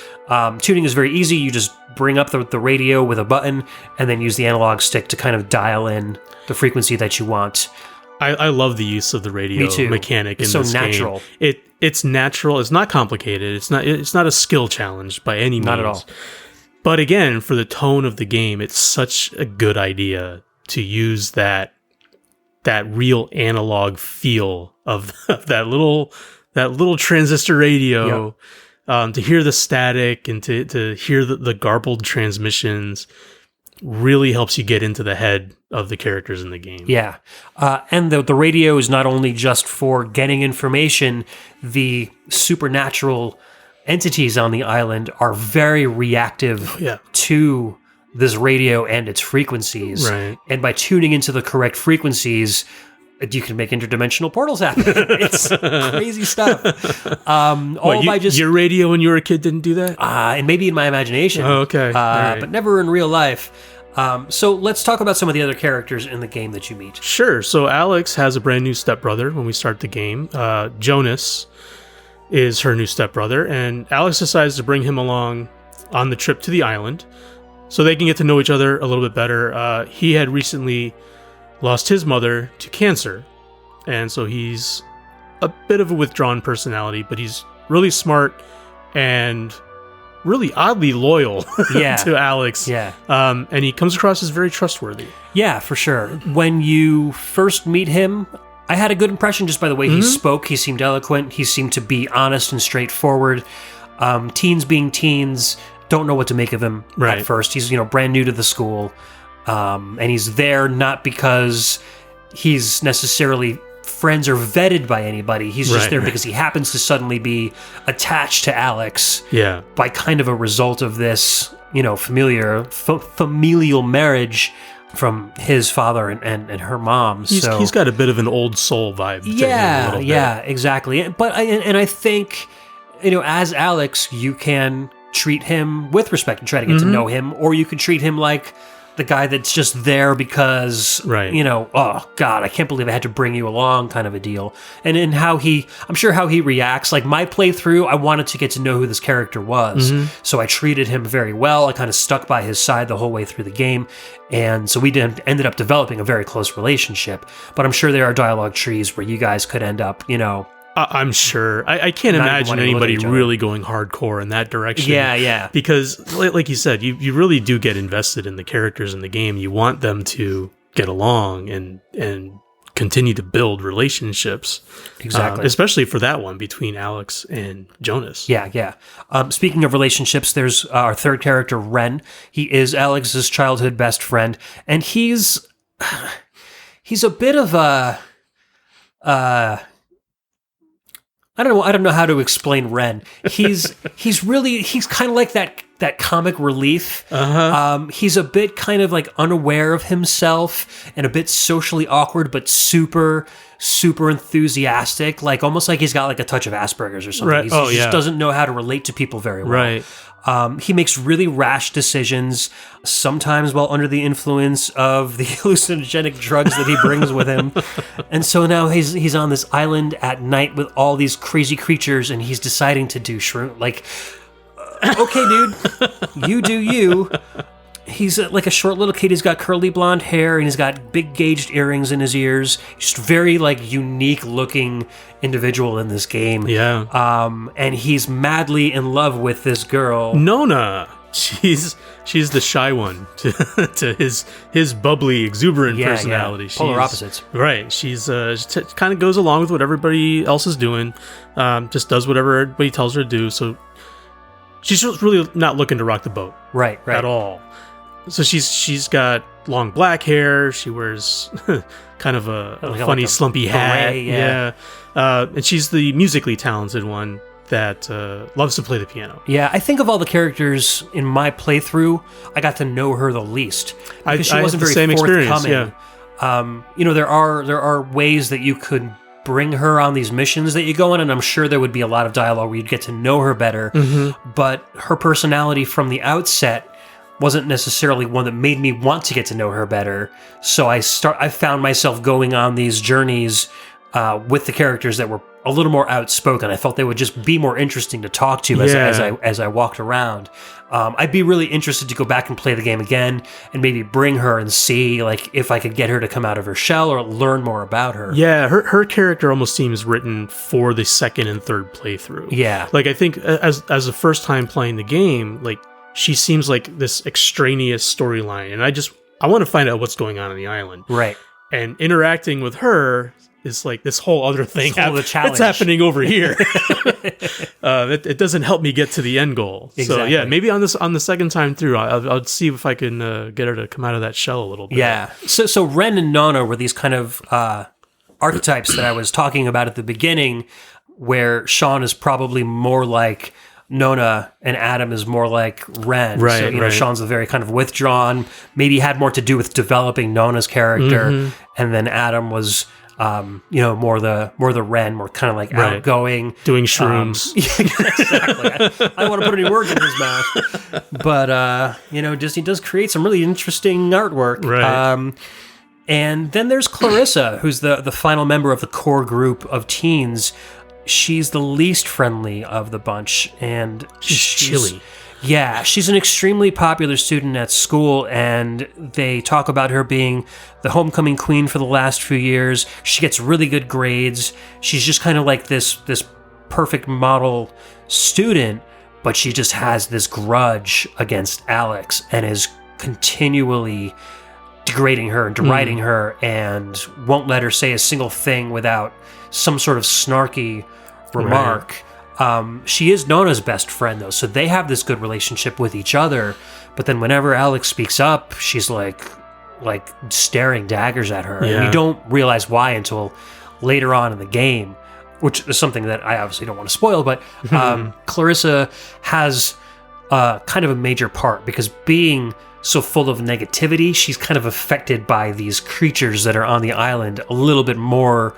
Tuning is very easy. You just bring up the radio with a button and then use the analog stick to kind of dial in the frequency that you want. I love the use of the radio mechanic in this game. It's so natural. It's natural. It's not complicated. It's not a skill challenge by any means. Not at all. But again, for the tone of the game, it's such a good idea to use that real analog feel of that little transistor radio, to hear the static and to hear the garbled transmissions. Really helps you get into the head of the characters in the game. Yeah. And the radio is not only just for getting information, the supernatural entities on the island are very reactive to this radio and its frequencies. Right. And by tuning into the correct frequencies, you can make interdimensional portals happen. It's crazy stuff. Your radio when you were a kid didn't do that? And maybe in my imagination. Oh, okay. Right. But never in real life. So let's talk about some of the other characters in the game that you meet. Sure. So Alex has a brand new stepbrother when we start the game. Jonas is her new stepbrother, and Alex decides to bring him along on the trip to the island so they can get to know each other a little bit better. He had recently lost his mother to cancer, and so he's a bit of a withdrawn personality, but he's really smart and really oddly loyal to Alex. Yeah. And he comes across as very trustworthy. Yeah, for sure. When you first meet him, I had a good impression just by the way he spoke. He seemed eloquent. He seemed to be honest and straightforward. Teens being teens, don't know what to make of him at first. He's, brand new to the school. And he's there not because he's necessarily friends or vetted by anybody. He's just there because he happens to suddenly be attached to Alex by kind of a result of this, familial marriage from his father and her mom. He's got a bit of an old soul vibe to him a little bit. Yeah, exactly. But I think, as Alex, you can treat him with respect and try to get to know him, or you could treat him like the guy that's just there because, oh God, I can't believe I had to bring you along kind of a deal. And in I'm sure how he reacts, like my playthrough, I wanted to get to know who this character was. So I treated him very well. I kind of stuck by his side the whole way through the game. And so we ended up developing a very close relationship. But I'm sure there are dialogue trees where you guys could end up, I'm sure. I can't imagine anybody really going hardcore in that direction. Yeah. Because, like you said, you really do get invested in the characters in the game. You want them to get along and continue to build relationships. Exactly. Especially for that one between Alex and Jonas. Yeah. Speaking of relationships, there's our third character, Ren. He is Alex's childhood best friend, and he's a bit of a... I don't know how to explain Ren. He's kind of like that comic relief. He's a bit kind of like unaware of himself and a bit socially awkward, but super enthusiastic. Like almost like he's got like a touch of Asperger's or something. Right. He just doesn't know how to relate to people very well. Right. He makes really rash decisions, sometimes while under the influence of the hallucinogenic drugs that he brings with him. And so now he's on this island at night with all these crazy creatures, and he's deciding to do shroom. Like, okay, dude, you do you. He's like a short little kid. He's got curly blonde hair, and he's got big gauged earrings in his ears. Just very like unique looking individual in this game. Yeah. And he's madly in love with this girl, Nona. She's the shy one to his bubbly, exuberant personality. Yeah. Polar opposites. Right. She's kind of goes along with what everybody else is doing. Just does whatever everybody tells her to do. So she's just really not looking to rock the boat. Right. At all. So she's got long black hair. She wears kind of a funny slumpy hat. Beret, yeah. And she's the musically talented one that loves to play the piano. Yeah, I think of all the characters in my playthrough, I got to know her the least because she wasn't very forthcoming. Yeah. There are ways that you could bring her on these missions that you go on, and I'm sure there would be a lot of dialogue where you'd get to know her better. But her personality from the outset wasn't necessarily one that made me want to get to know her better. So I found myself going on these journeys with the characters that were a little more outspoken. I felt they would just be more interesting to talk to as I walked around. I'd be really interested to go back and play the game again and maybe bring her and see like if I could get her to come out of her shell or learn more about her. Yeah, her character almost seems written for the second and third playthrough. Yeah. Like I think as a first time playing the game, like she seems like this extraneous storyline, and I want to find out what's going on the island. Right. And interacting with her is like this whole other thing that's happening over here. It doesn't help me get to the end goal. Exactly. So yeah, maybe on the second time through, I'll see if I can get her to come out of that shell a little bit. Yeah. So Ren and Nona were these kind of archetypes that I was talking about at the beginning, where Sean is probably more like Nona and Adam is more like Ren. Right, so, right. Sean's a very kind of withdrawn, maybe had more to do with developing Nona's character, and then Adam was more the Ren, more kind of like outgoing, doing shrooms. Exactly. I don't want to put any words in his mouth, but Disney does create some really interesting artwork. Right. And then there's Clarissa, who's the final member of the core group of teens. She's the least friendly of the bunch, and she's chilly. Yeah, she's an extremely popular student at school, and they talk about her being the homecoming queen for the last few years. She gets really good grades. She's just kind of like this perfect model student, but she just has this grudge against Alex and is continually degrading her and deriding her and won't let her say a single thing without some sort of snarky remark. Right. She is Nona's best friend, though, so they have this good relationship with each other. But then whenever Alex speaks up, she's like staring daggers at her. Yeah. And you don't realize why until later on in the game, which is something that I obviously don't want to spoil, but Clarissa has kind of a major part, because being so full of negativity, she's kind of affected by these creatures that are on the island a little bit more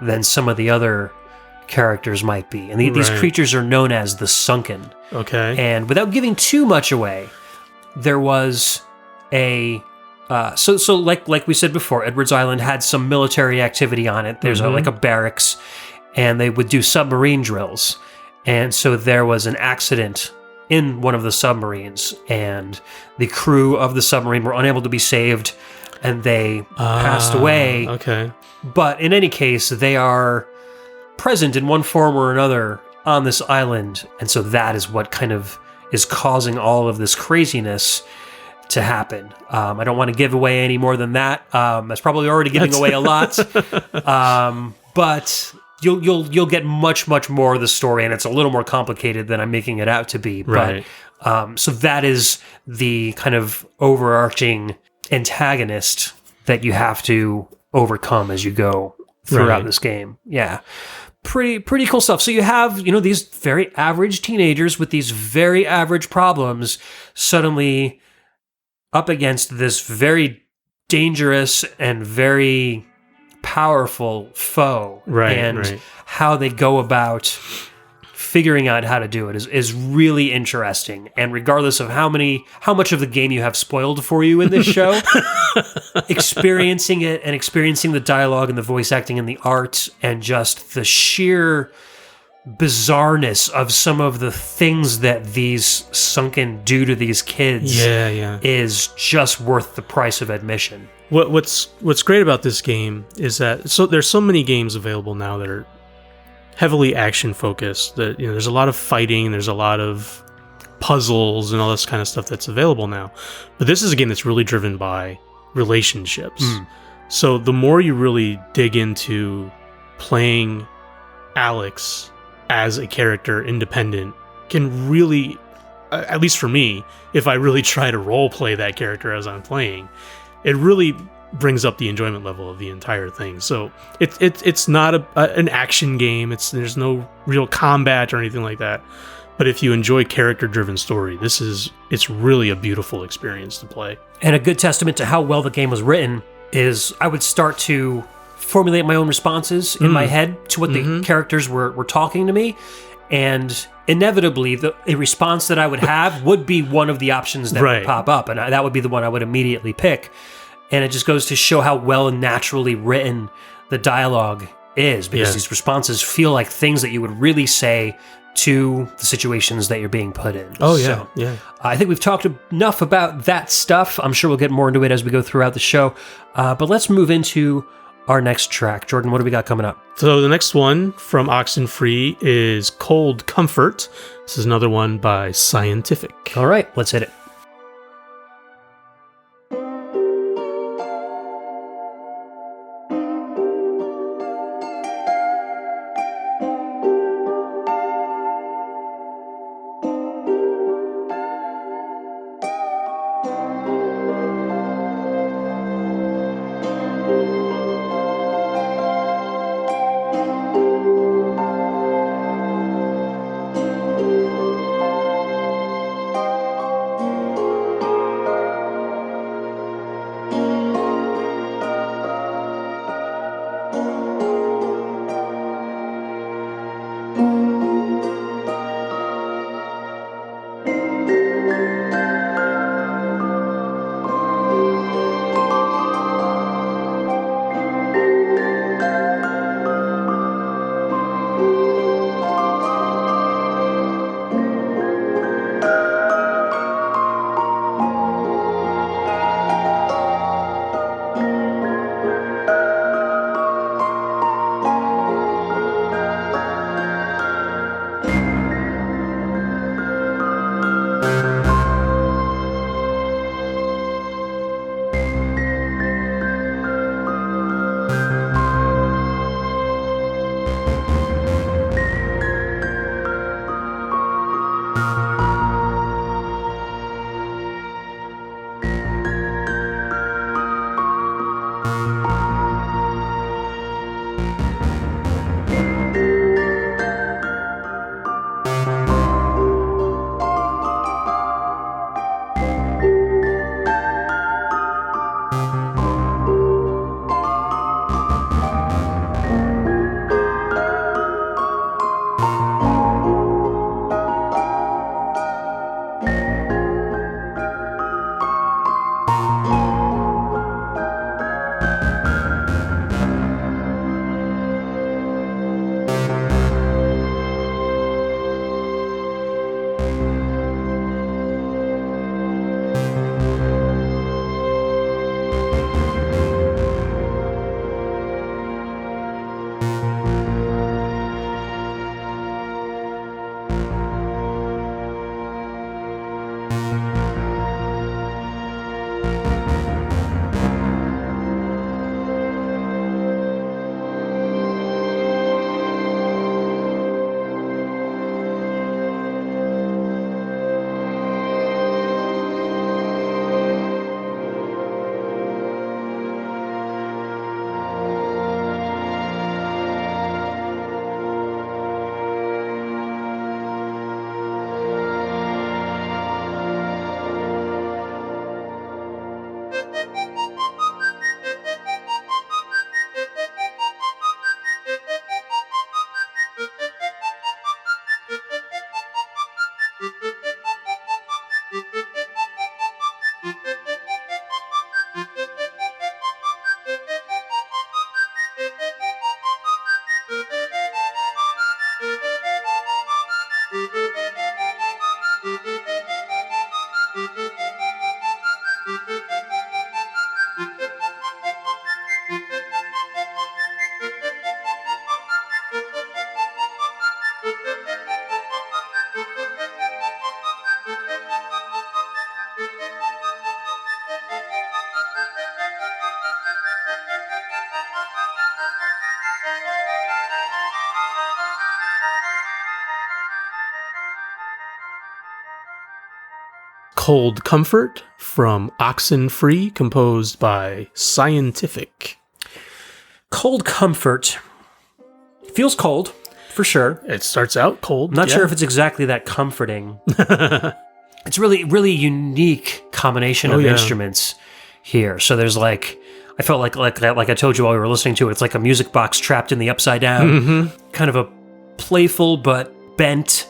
than some of the other characters might be. And these creatures are known as the Sunken. Okay. And without giving too much away, there was a... So like we said before, Edwards Island had some military activity on it. There's like a barracks, and they would do submarine drills. And so there was an accident in one of the submarines, and the crew of the submarine were unable to be saved, and they passed away. Okay. But in any case, they are present in one form or another on this island, and so that is what kind of is causing all of this craziness to happen. I don't want to give away any more than that. That's probably already giving away a lot. But you'll get much more of the story, and it's a little more complicated than I'm making it out to be. Right. But so that is the kind of overarching antagonist that you have to overcome as you go throughout this game. Yeah. Pretty cool stuff. So you have, these very average teenagers with these very average problems suddenly up against this very dangerous and very powerful foe. Right. And how they go about figuring out how to do it is really interesting. And regardless of how much of the game you have spoiled for you in this show, experiencing it and experiencing the dialogue and the voice acting and the art and just the sheer bizarreness of some of the things that these Sunken do to these kids is just worth the price of admission. What's great about this game is that there's so many games available now that are heavily action focused. That there's a lot of fighting, there's a lot of puzzles and all this kind of stuff that's available now. But this is a game that's really driven by relationships. So the more you really dig into playing Alex as a character independent can really, at least for me, if I really try to role play that character as I'm playing, it really brings up the enjoyment level of the entire thing. So it's not an action game. There's no real combat or anything like that. But if you enjoy character-driven story, it's really a beautiful experience to play. And a good testament to how well the game was written is I would start to formulate my own responses in my head to what the characters were talking to me. And inevitably, a response that I would have would be one of the options that would pop up. And that would be the one I would immediately pick. And it just goes to show how well and naturally written the dialogue is, because these responses feel like things that you would really say to the situations that you're being put in. So, I think we've talked enough about that stuff. I'm sure we'll get more into it as we go throughout the show. But let's move into our next track. Jordan, what do we got coming up? So the next one from Oxenfree is Cold Comfort. This is another one by Scientific. All right, let's hit it. Cold Comfort from Oxenfree, composed by Scientific. Cold Comfort feels cold, for sure. It starts out cold. I'm not sure if it's exactly that comforting. It's really unique combination of instruments here. So there's I felt like I told you while we were listening to it, it's like a music box trapped in the upside down. Kind of a playful but bent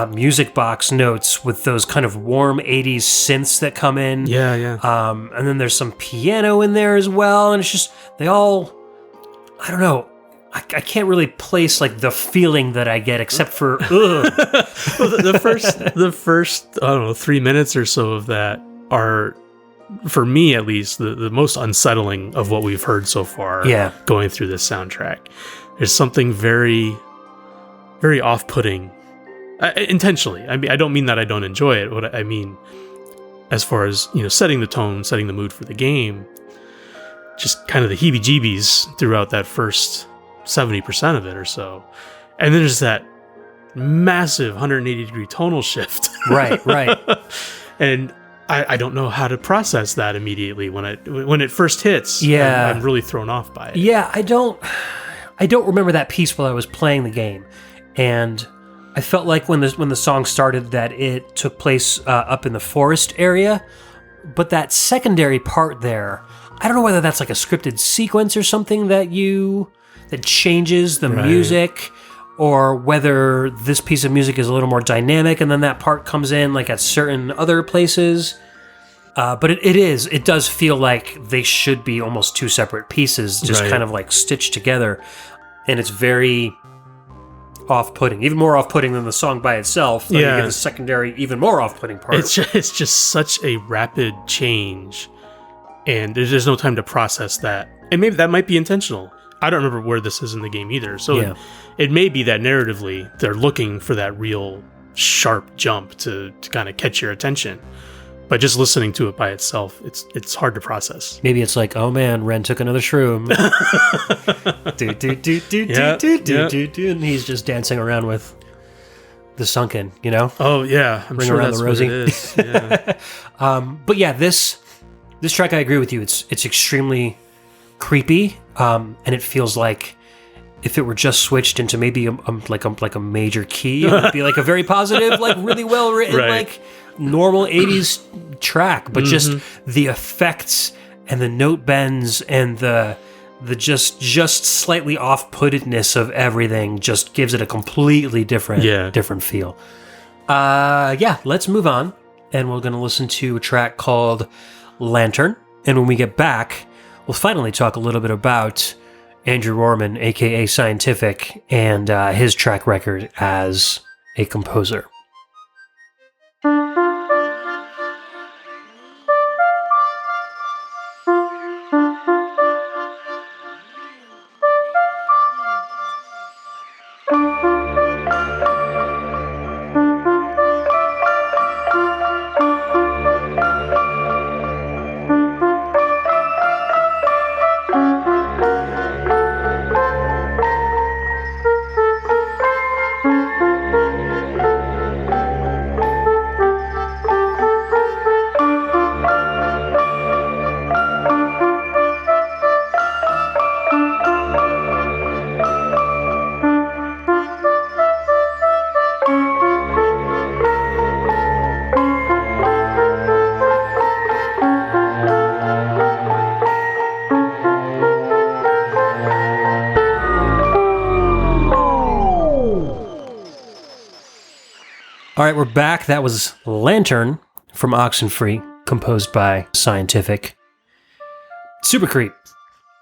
music box notes with those kind of warm 80s synths that come in. Yeah. And then there's some piano in there as well. And it's just, they all, I don't know. I can't really place the feeling that I get except for the first I don't know 3 minutes or so of that are for me at least, the most unsettling of what we've heard so far. Yeah. Going through this soundtrack, there's something very, very off-putting, intentionally. I mean, I don't mean that I don't enjoy it. What I mean, as far as setting the tone, setting the mood for the game, just kind of the heebie-jeebies throughout that first 70% of it or so, and then there's that massive 180-degree tonal shift. Right. And I don't know how to process that immediately when it first hits. Yeah. I'm really thrown off by it. Yeah, I don't remember that piece while I was playing the game, and I felt like when the song started that it took place up in the forest area, but that secondary part there, I don't know whether that's like a scripted sequence or something that changes the music, or whether this piece of music is a little more dynamic and then that part comes in like at certain other places. But it does feel like they should be almost two separate pieces, just kind of like stitched together. And it's very off-putting, even more off-putting than the song by itself. You get the secondary, even more off-putting part. It's just such a rapid change, and there's no time to process that. And maybe that might be intentional. I don't remember where this is in the game either. So it may be that narratively they're looking for that real sharp jump to kind of catch your attention. But just listening to it by itself, it's hard to process. Maybe it's like, oh man, Ren took another shroom. And he's just dancing around with the sunken, Oh yeah, I'm Ring sure around that's the what rosy. it is. Yeah. But yeah, this track, I agree with you. It's extremely creepy, and it feels like if it were just switched into maybe a major key, it would be like a very positive, like really well written, like normal 80s track. But just the effects and the note bends and the just slightly off-puttedness of everything just gives it a completely different feel. Let's move on, and we're going to listen to a track called Lantern. And when we get back, we'll finally talk a little bit about Andrew Werme, aka Scientific, and his track record as a composer. All right, we're back. That was Lantern from Oxenfree, composed by Scientific. Super creep.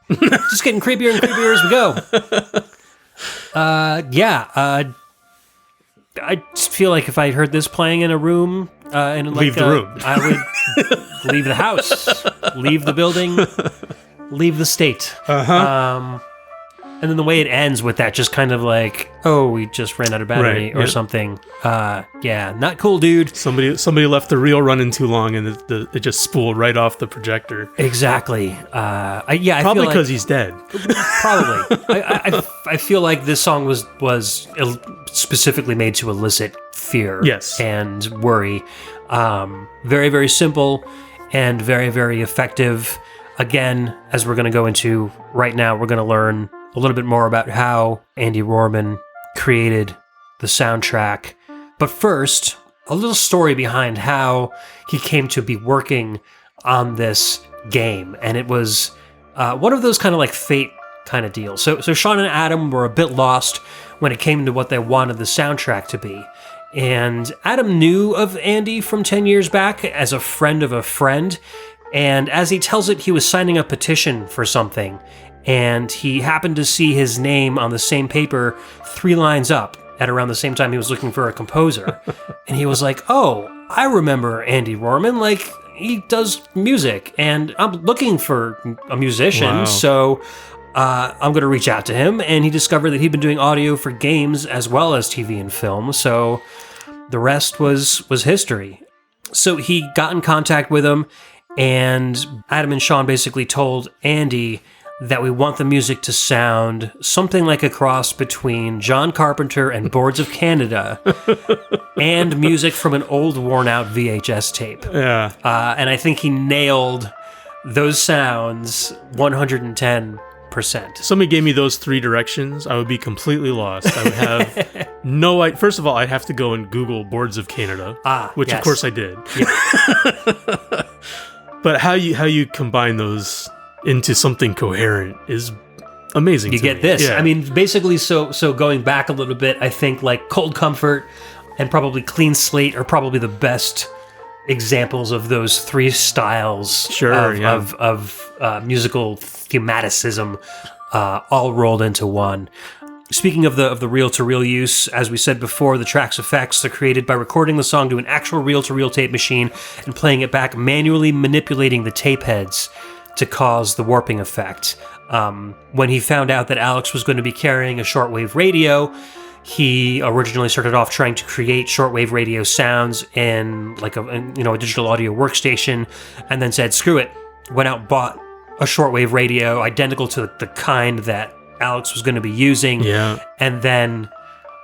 Just getting creepier and creepier as we go. I just feel like if I heard this playing in a room, Leave the room. I would leave the house, leave the building, leave the state. And then the way it ends with that just kind of like, oh, we just ran out of battery or something. Not cool, dude. Somebody left the reel running too long, and it just spooled right off the projector. Exactly. Probably because he's dead. Probably. I feel like this song was specifically made to elicit fear and worry. Very, very simple and very, very effective. Again, as we're going to go into right now, we're going to learn a little bit more about how Andy Werme created the soundtrack. But first, a little story behind how he came to be working on this game. And it was one of those kind of like fate kind of deals. So Sean and Adam were a bit lost when it came to what they wanted the soundtrack to be. And Adam knew of Andy from 10 years back as a friend of a friend. And as he tells it, he was signing a petition for something. And he happened to see his name on the same paper 3 lines up at around the same time he was looking for a composer. And he was like, oh, I remember Andy Werme. Like, he does music, and I'm looking for a musician, Wow. so I'm going to reach out to him. And he discovered that he'd been doing audio for games as well as TV and film, so the rest was history. So he got in contact with him, and Adam and Sean basically told Andy that we want the music to sound something like a cross between John Carpenter and Boards of Canada and music from an old worn-out VHS tape. Yeah. And I think he nailed those sounds 110%. Somebody gave me those 3 directions, I would be completely lost. I would have no idea. First of all, I'd have to go and Google Boards of Canada, which yes. of course I did. Yeah. But how you combine those into something coherent is amazing. You to get me. this. Yeah. I mean, basically, so going back a little bit, I think like Cold Comfort and probably Clean Slate are probably the best examples of those 3 styles of musical thematicism all rolled into one. Speaking of the reel-to-reel use, as we said before, the track's effects are created by recording the song to an actual reel-to-reel tape machine and playing it back, manually manipulating the tape heads to cause the warping effect. When he found out that Alex was going to be carrying a shortwave radio, he originally started off trying to create shortwave radio sounds in like a digital audio workstation, and then said, screw it, went out and bought a shortwave radio identical to the kind that Alex was going to be using, and then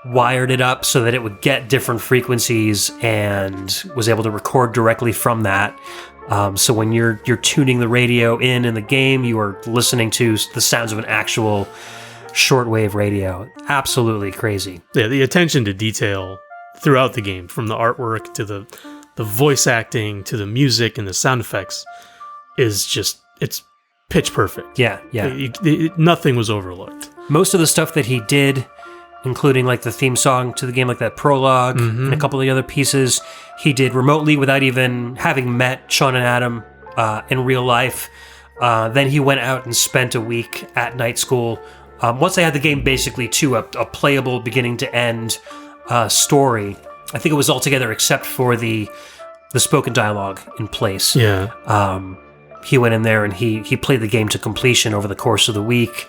wired it up so that it would get different frequencies and was able to record directly from that. So when you're tuning the radio in the game, you are listening to the sounds of an actual shortwave radio. Absolutely crazy. Yeah, the attention to detail throughout the game, from the artwork to the voice acting to the music and the sound effects, is just, it's pitch perfect. Yeah. Nothing was overlooked. Most of the stuff that he did, including like the theme song to the game, like that prologue and a couple of the other pieces, he did remotely without even having met Sean and Adam in real life. Then he went out and spent a week at night school. Once they had the game basically to a playable beginning to end story, I think it was all together except for the spoken dialogue in place. Yeah. He went in there and he played the game to completion over the course of the week.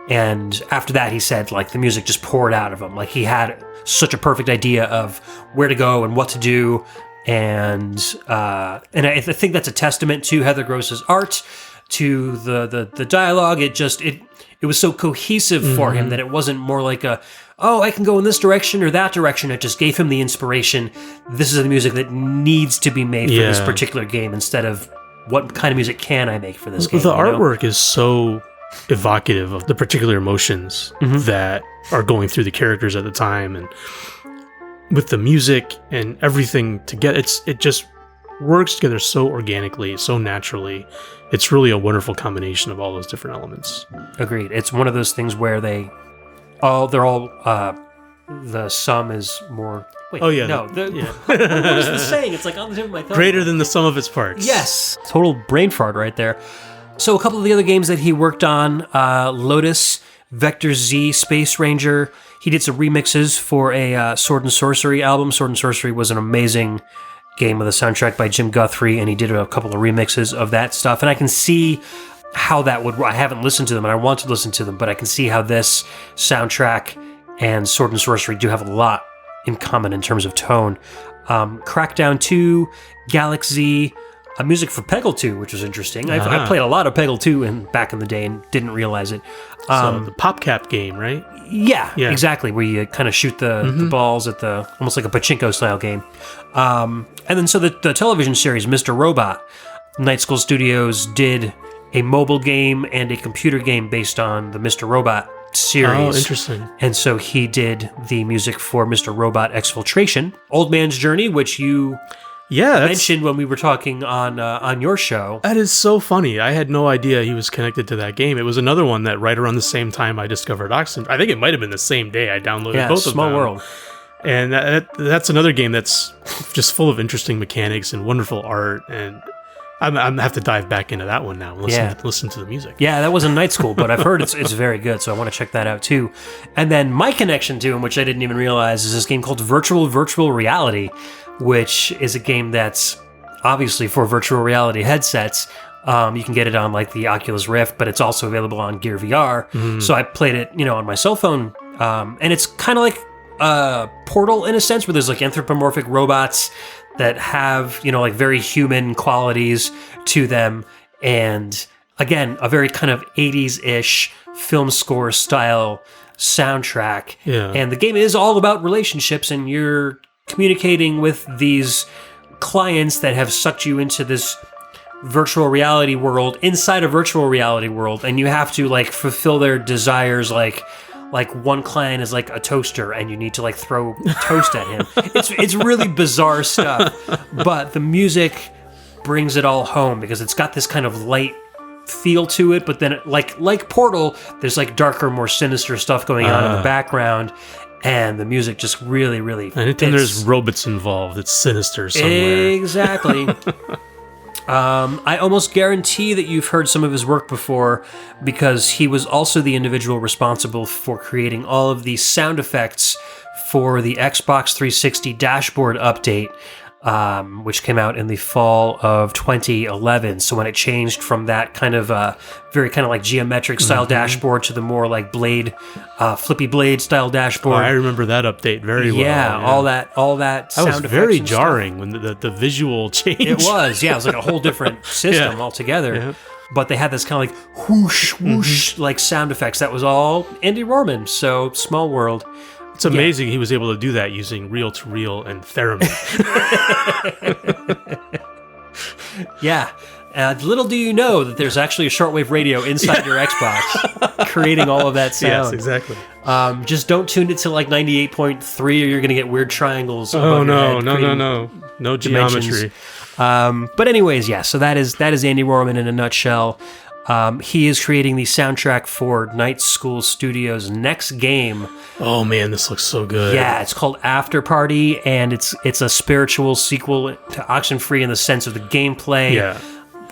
And after that, he said, like, the music just poured out of him. Like, he had such a perfect idea of where to go and what to do. And I think that's a testament to Heather Gross's art, to the dialogue. It was so cohesive for him that it wasn't more like I can go in this direction or that direction. It just gave him the inspiration. This is the music that needs to be made for this particular game, instead of what kind of music can I make for this game. The artwork is so evocative of the particular emotions that are going through the characters at the time, and with the music and everything together, it just works together so organically, so naturally. It's really a wonderful combination of all those different elements. Agreed. It's one of those things where they're all the sum is more. Wait, Oh yeah, no. What is the saying? It's like on the tip of my tongue. Greater than the sum of its parts. Yes, total brain fart right there. So a couple of the other games that he worked on, Lotus, Vector Z, Space Ranger. He did some remixes for a Sword and Sorcery album. Sword and Sorcery was an amazing game with a soundtrack by Jim Guthrie, and he did a couple of remixes of that stuff. And I can see how that would. I haven't listened to them, and I want to listen to them, but I can see how this soundtrack and Sword and Sorcery do have a lot in common in terms of tone. Crackdown 2, Galaxy, music for Peggle 2, which was interesting. I played a lot of Peggle 2 back in the day and didn't realize it. So the PopCap game, right? Yeah, exactly, where you kind of shoot the balls at almost like a pachinko style game. And then so the television series, Mr. Robot, Night School Studios did a mobile game and a computer game based on the Mr. Robot series. Oh, interesting. And so he did the music for Mr. Robot Exfiltration, Old Man's Journey, which you mentioned when we were talking on your show. That is so funny. I had no idea he was connected to that game. It was another one that right around the same time I discovered Oxenfree. I think it might have been the same day I downloaded both of them. Small world. And that's another game that's just full of interesting mechanics and wonderful art. And I'm gonna have to dive back into that one now and listen to the music. Yeah, that was in Night School, but I've heard it's very good, so I want to check that out too. And then my connection to him, which I didn't even realize, is this game called Virtual Reality, which is a game that's obviously for virtual reality headsets. You can get it on like the Oculus Rift, but it's also available on Gear VR. So I played it, on my cell phone, and it's kind of like Portal in a sense, where there's like anthropomorphic robots that have, like very human qualities to them, and again, a very kind of 80s-ish film score style soundtrack. Yeah. And the game is all about relationships, and you're communicating with these clients that have sucked you into this virtual reality world inside a virtual reality world, and you have to like fulfill their desires. Like one client is like a toaster, and you need to like throw toast at him. It's really bizarre stuff, but the music brings it all home because it's got this kind of light feel to it, but then like Portal, there's like darker, more sinister stuff going on in the background, and the music just really, really. Anytime there's robots involved, it's sinister somewhere. Exactly. I almost guarantee that you've heard some of his work before, because he was also the individual responsible for creating all of the sound effects for the Xbox 360 dashboard update, which came out in the fall of 2011. So when it changed from that kind of very kind of like geometric style dashboard to the more like flippy blade style dashboard. Oh, I remember that update very well. Yeah, all that sound effects. That was very jarring when the visual changed. It was like a whole different system altogether. Yeah. But they had this kind of like whoosh, whoosh, like sound effects. That was all Andy Rohrman. So small world. It's amazing he was able to do that using reel-to-reel and theremin. Yeah. Little do you know that there's actually a shortwave radio inside your Xbox creating all of that sound. Yes, exactly. Just don't tune it to like 98.3 or you're going to get weird triangles. Oh, no geometry. But anyways, yeah, so that is Andy Rohrman in a nutshell. He is creating the soundtrack for Night School Studios' next game. Oh man, this looks so good. Yeah, it's called After Party, and it's a spiritual sequel to Oxenfree in the sense of the gameplay. Yeah.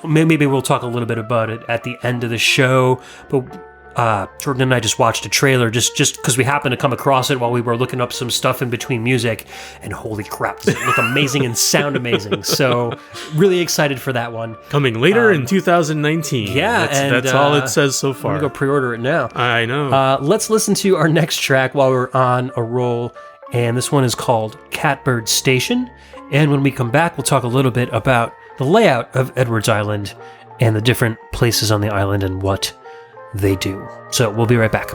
Maybe we'll talk a little bit about it at the end of the show, but Jordan and I just watched a trailer just because we happened to come across it while we were looking up some stuff in between music, and holy crap, does it look amazing and sound amazing. So really excited for that one. Coming later in 2019. Yeah, that's all it says so far. I'm going to go pre-order it now. I know. Let's listen to our next track while we're on a roll, and this one is called Catbird Station. And when we come back, we'll talk a little bit about the layout of Edwards Island and the different places on the island and what they do. So we'll be right back.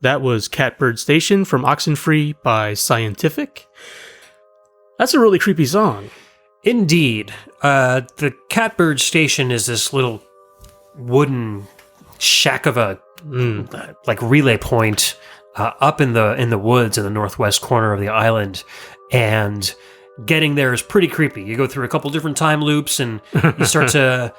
That was Catbird Station from Oxenfree by Scientific. That's a really creepy song. Indeed. The Catbird Station is this little wooden shack of a like relay point up in the woods in the northwest corner of the island, and getting there is pretty creepy. You go through a couple different time loops, and you start to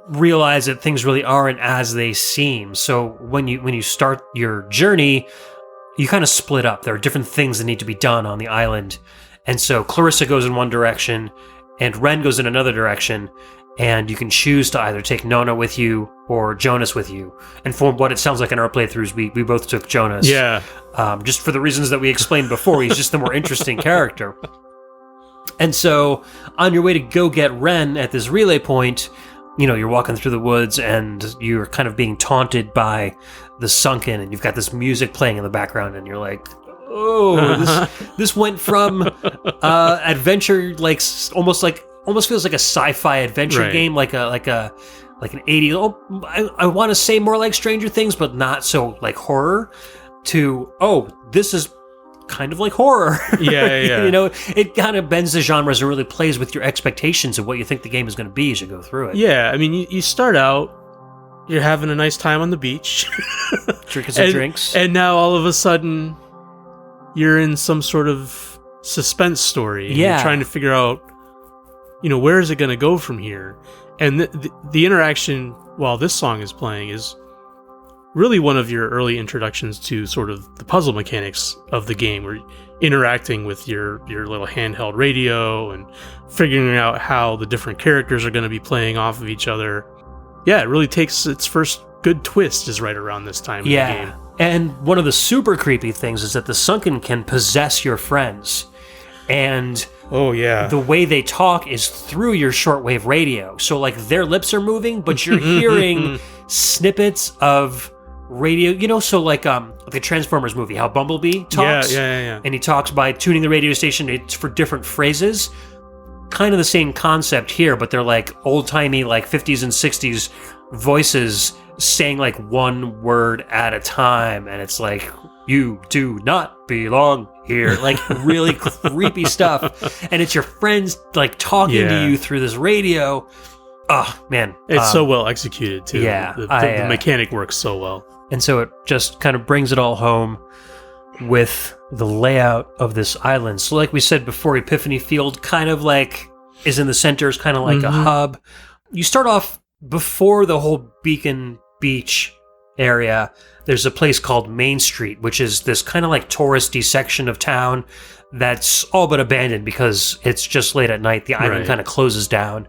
realize that things really aren't as they seem. So when you start your journey, you kind of split up. There are different things that need to be done on the island. And so Clarissa goes in one direction, and Ren goes in another direction, and you can choose to either take Nona with you or Jonas with you. And for what it sounds like in our playthroughs, we both took Jonas. Yeah. Just for the reasons that we explained before. He's just the more interesting character. And so on your way to go get Ren at this relay point, you're walking through the woods, and you're kind of being taunted by the Sunken, and you've got this music playing in the background, and you're like, oh, this went from adventure, like almost feels like a sci-fi adventure game, like an 80s. Oh, I want to say more like Stranger Things, but not so like horror. To this is kind of like horror. Yeah. It kind of bends the genres and really plays with your expectations of what you think the game is going to be as you go through it. Yeah, I mean, you start out, you're having a nice time on the beach, drinking some drinks, and now all of a sudden, you're in some sort of suspense story. And you're trying to figure out, where is it going to go from here? And the interaction while this song is playing is really one of your early introductions to sort of the puzzle mechanics of the game, where you're interacting with your little handheld radio and figuring out how the different characters are going to be playing off of each other. Yeah, it really takes its first good twist is right around this time in the game. And one of the super creepy things is that the Sunken can possess your friends. And the way they talk is through your shortwave radio. So like their lips are moving, but you're hearing snippets of radio, so like the Transformers movie, how Bumblebee talks. Yeah. And he talks by tuning the radio station. It's for different phrases. Kind of the same concept here, but they're like old-timey, like 50s and 60s voices saying like one word at a time, and it's like, you do not belong here. Like really creepy stuff. And it's your friends like talking to you through this radio. Oh, man. It's so well executed, too. Yeah. The mechanic works so well. And so it just kind of brings it all home with the layout of this island. So like we said before, Epiphany Field kind of like is in the center, is kind of like a hub. You start off before the whole Beacon Beach area. There's a place called Main Street, which is this kind of like touristy section of town that's all but abandoned because it's just late at night. The island kind of closes down.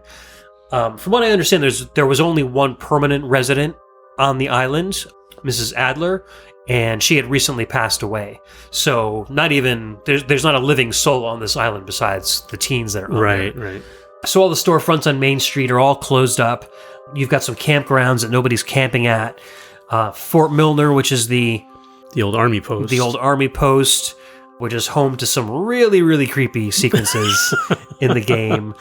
From what I understand, there was only one permanent resident on the island, Mrs. Adler, and she had recently passed away. So there's not a living soul on this island besides the teens that are on there. Right. So all the storefronts on Main Street are all closed up. You've got some campgrounds that nobody's camping at. Fort Milner, which is the old army post. The old army post, which is home to some really, really creepy sequences in the game.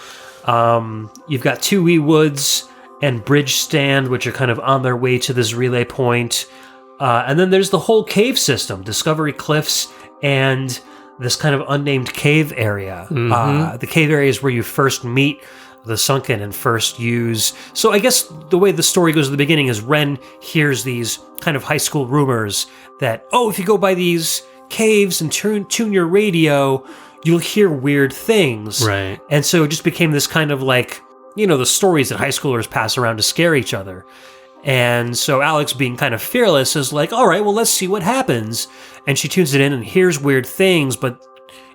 You've got Two Wee Woods and Bridge Stand, which are kind of on their way to this relay point. And then there's the whole cave system, Discovery Cliffs, and this kind of unnamed cave area. The cave area is where you first meet the Sunken and first use. So I guess the way the story goes at the beginning is Ren hears these kind of high school rumors that, if you go by these caves and tune your radio, you'll hear weird things. Right. And so it just became this kind of like, the stories that high schoolers pass around to scare each other. And so Alex, being kind of fearless, is like, all right, well, let's see what happens. And she tunes it in and hears weird things, but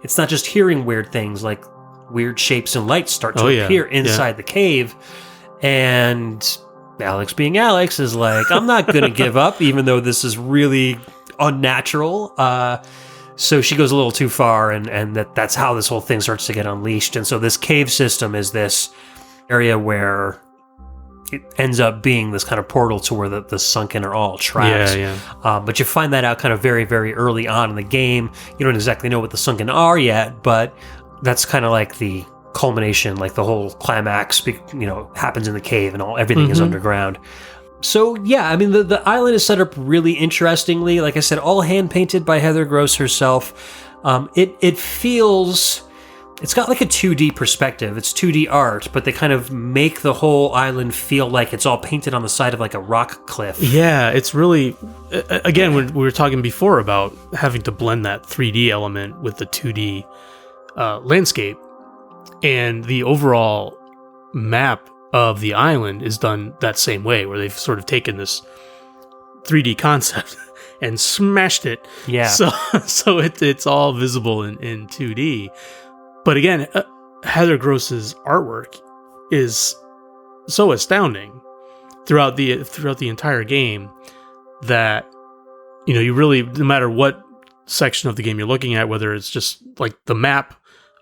it's not just hearing weird things, like weird shapes and lights start to appear inside the cave. And Alex, being Alex, is like, I'm not going to give up, even though this is really unnatural. So she goes a little too far, and that's how this whole thing starts to get unleashed. And so this cave system is this area where it ends up being this kind of portal to where the Sunken are all trapped. But you find that out kind of very, very early on in the game. You don't exactly know what the Sunken are yet, but that's kind of like the culmination, like the whole climax, happens in the cave and everything is underground. So, yeah, I mean, the island is set up really interestingly. Like I said, all hand-painted by Heather Gross herself. It feels... It's got like a 2D perspective. It's 2D art, but they kind of make the whole island feel like it's all painted on the side of like a rock cliff. Yeah, it's really... Again, when we were talking before about having to blend that 3D element with the 2D landscape, and the overall map of the island is done that same way, where they've sort of taken this 3D concept and smashed it. Yeah. So it's all visible in 2D. But again, Heather Gross's artwork is so astounding throughout the entire game that, you know, you really, no matter what section of the game you're looking at, whether it's just like the map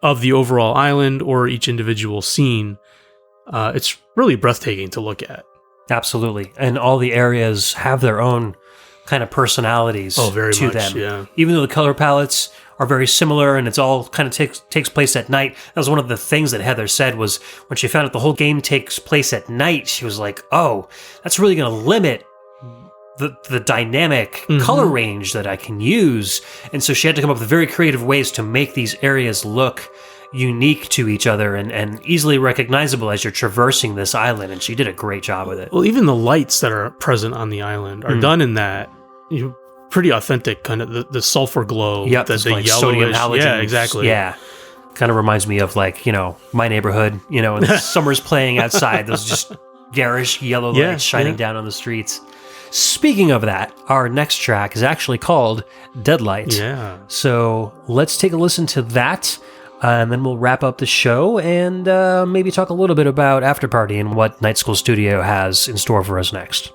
of the overall island or each individual scene, it's really breathtaking to look at. Absolutely. And all the areas have their own kind of personalities to them. Yeah. Even though the color palettes are very similar and it's all kind of takes place at night. That was one of the things that Heather said, was when she found out the whole game takes place at night, she was like, oh, that's really going to limit the dynamic color range that I can use. And so she had to come up with very creative ways to make these areas look unique to each other and easily recognizable as you're traversing this island, and she did a great job with it. Well, even the lights that are present on the island are done in that, you know, pretty authentic kind of the sulfur glow. Yep, the like yellowish, sodium halogens. Yeah, exactly. Yeah, kind of reminds me of, like, you know, my neighborhood. You know, and summer's playing outside. Those just garish yellow lights shining down on the streets. Speaking of that, our next track is actually called Deadlight. Yeah. So let's take a listen to that. And then we'll wrap up the show and maybe talk a little bit about After Party and what Night School Studio has in store for us next.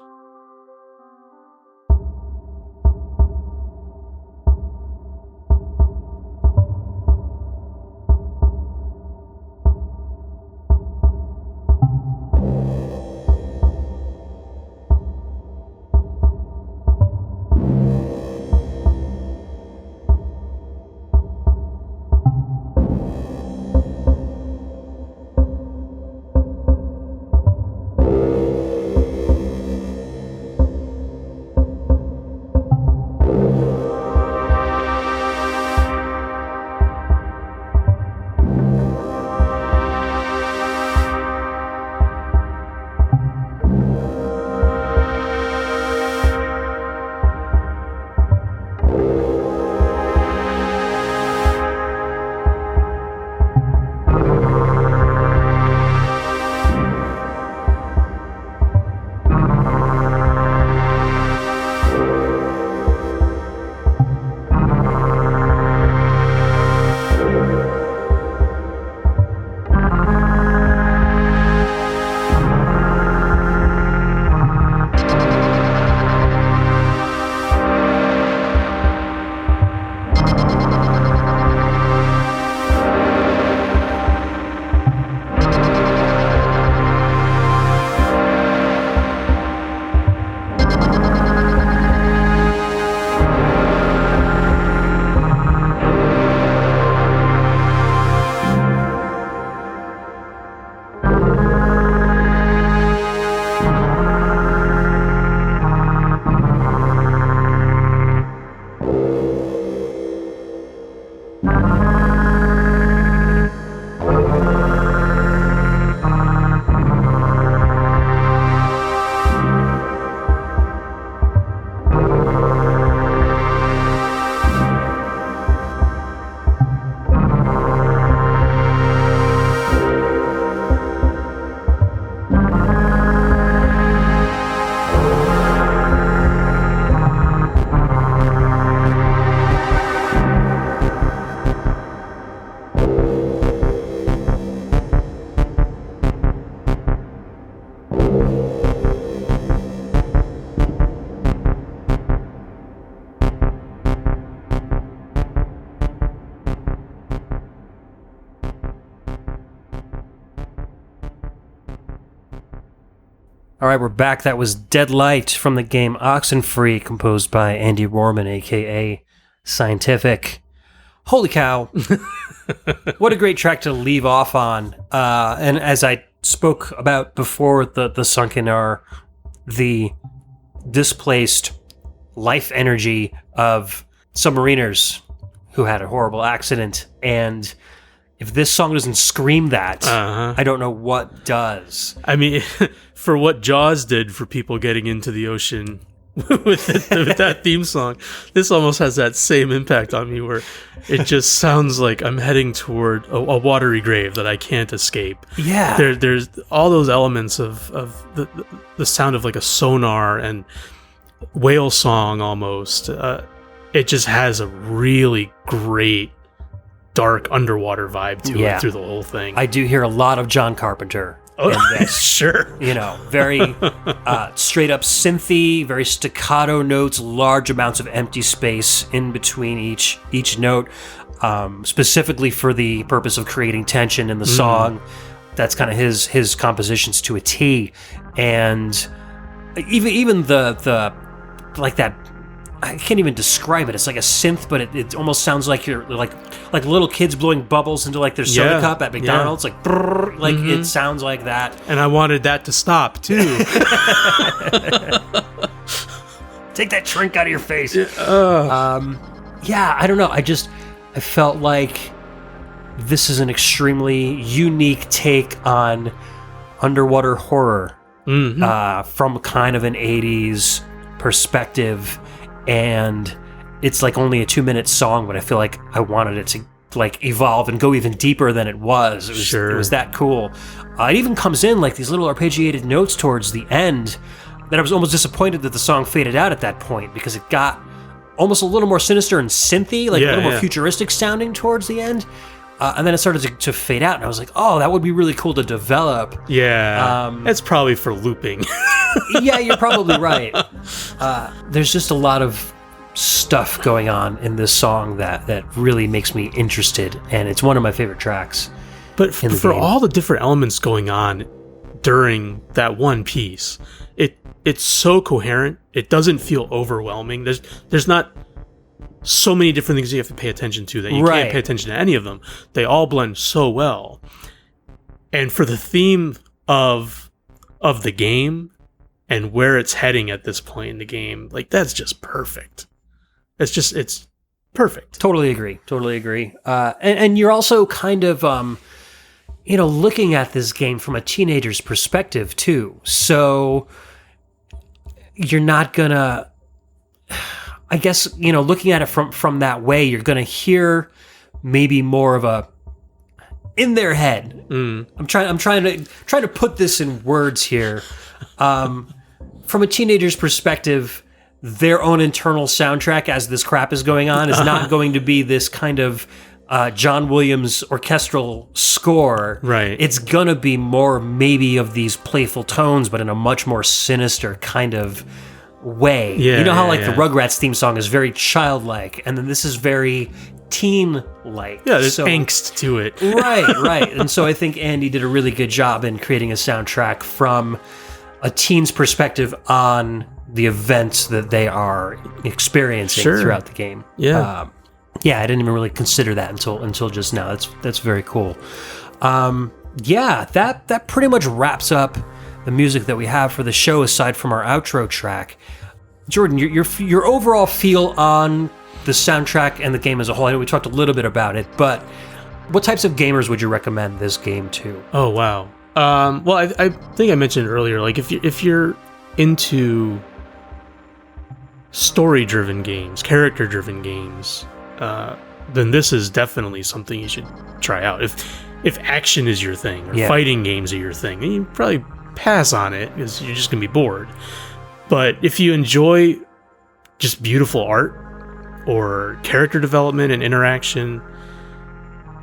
All right, we're back. That was Deadlight from the game Oxenfree, composed by Andy Werme, a.k.a. Scientific. Holy cow. What a great track to leave off on. And as I spoke about before, the Sunk in our the displaced life energy of submariners who had a horrible accident. And if this song doesn't scream that, I don't know what does. I mean, for what Jaws did for people getting into the ocean with that theme song, this almost has that same impact on me, where it just sounds like I'm heading toward a watery grave that I can't escape. Yeah. There's all those elements of the sound of like a sonar and whale song almost. It just has a really great dark underwater vibe to it through the whole thing. I do hear a lot of John Carpenter. Oh, sure. You know, very straight up synthy, very staccato notes, large amounts of empty space in between each note, specifically for the purpose of creating tension in the song. That's kind of his compositions to a T. And even the like that, I can't even describe it. It's like a synth, but it almost sounds like you're like little kids blowing bubbles into like their soda cup at McDonald's. Like, brrr, like it sounds like that. And I wanted that to stop too. Take that drink out of your face. Yeah, I don't know. I felt like this is an extremely unique take on underwater horror from kind of an 80s perspective. And it's like only a 2-minute song, but I feel like I wanted it to like evolve and go even deeper than it was. It was that cool. It even comes in like these little arpeggiated notes towards the end that I was almost disappointed that the song faded out at that point, because it got almost a little more sinister and synthy, like a little more futuristic sounding towards the end. And then it started to fade out, and I was like, oh, that would be really cool to develop. Yeah, it's probably for looping. Yeah, you're probably right. There's just a lot of stuff going on in this song that really makes me interested, and it's one of my favorite tracks. But for all the different elements going on during that one piece, it's so coherent. It doesn't feel overwhelming. There's not so many different things you have to pay attention to that you can't pay attention to any of them. They all blend so well. And for the theme of the game and where it's heading at this point in the game, like, that's just perfect. It's perfect. Totally agree. And you're also kind of, looking at this game from a teenager's perspective too. So you're not gonna, I guess, looking at it from that way, you're gonna hear maybe more of a in their head. I'm trying to put this in words here. From a teenager's perspective, their own internal soundtrack as this crap is going on is not going to be this kind of John Williams orchestral score. Right. It's gonna be more maybe of these playful tones, but in a much more sinister kind of way. Yeah, you know how the Rugrats theme song is very childlike, and then this is very teen-like. Yeah, there's angst to it. Right. And so I think Andy did a really good job in creating a soundtrack from a teen's perspective on the events that they are experiencing throughout the game. Yeah. I didn't even really consider that until just now. That's very cool. That pretty much wraps up the music that we have for the show, aside from our outro track. Jordan, your overall feel on the soundtrack and the game as a whole. I know we talked a little bit about it, but what types of gamers would you recommend this game to? Oh, wow. Well, I think I mentioned earlier, like if you're into story-driven games, character-driven games, then this is definitely something you should try out. If action is your thing, or fighting games are your thing, then you probably pass on it because you're just gonna be bored. But if you enjoy just beautiful art or character development and interaction,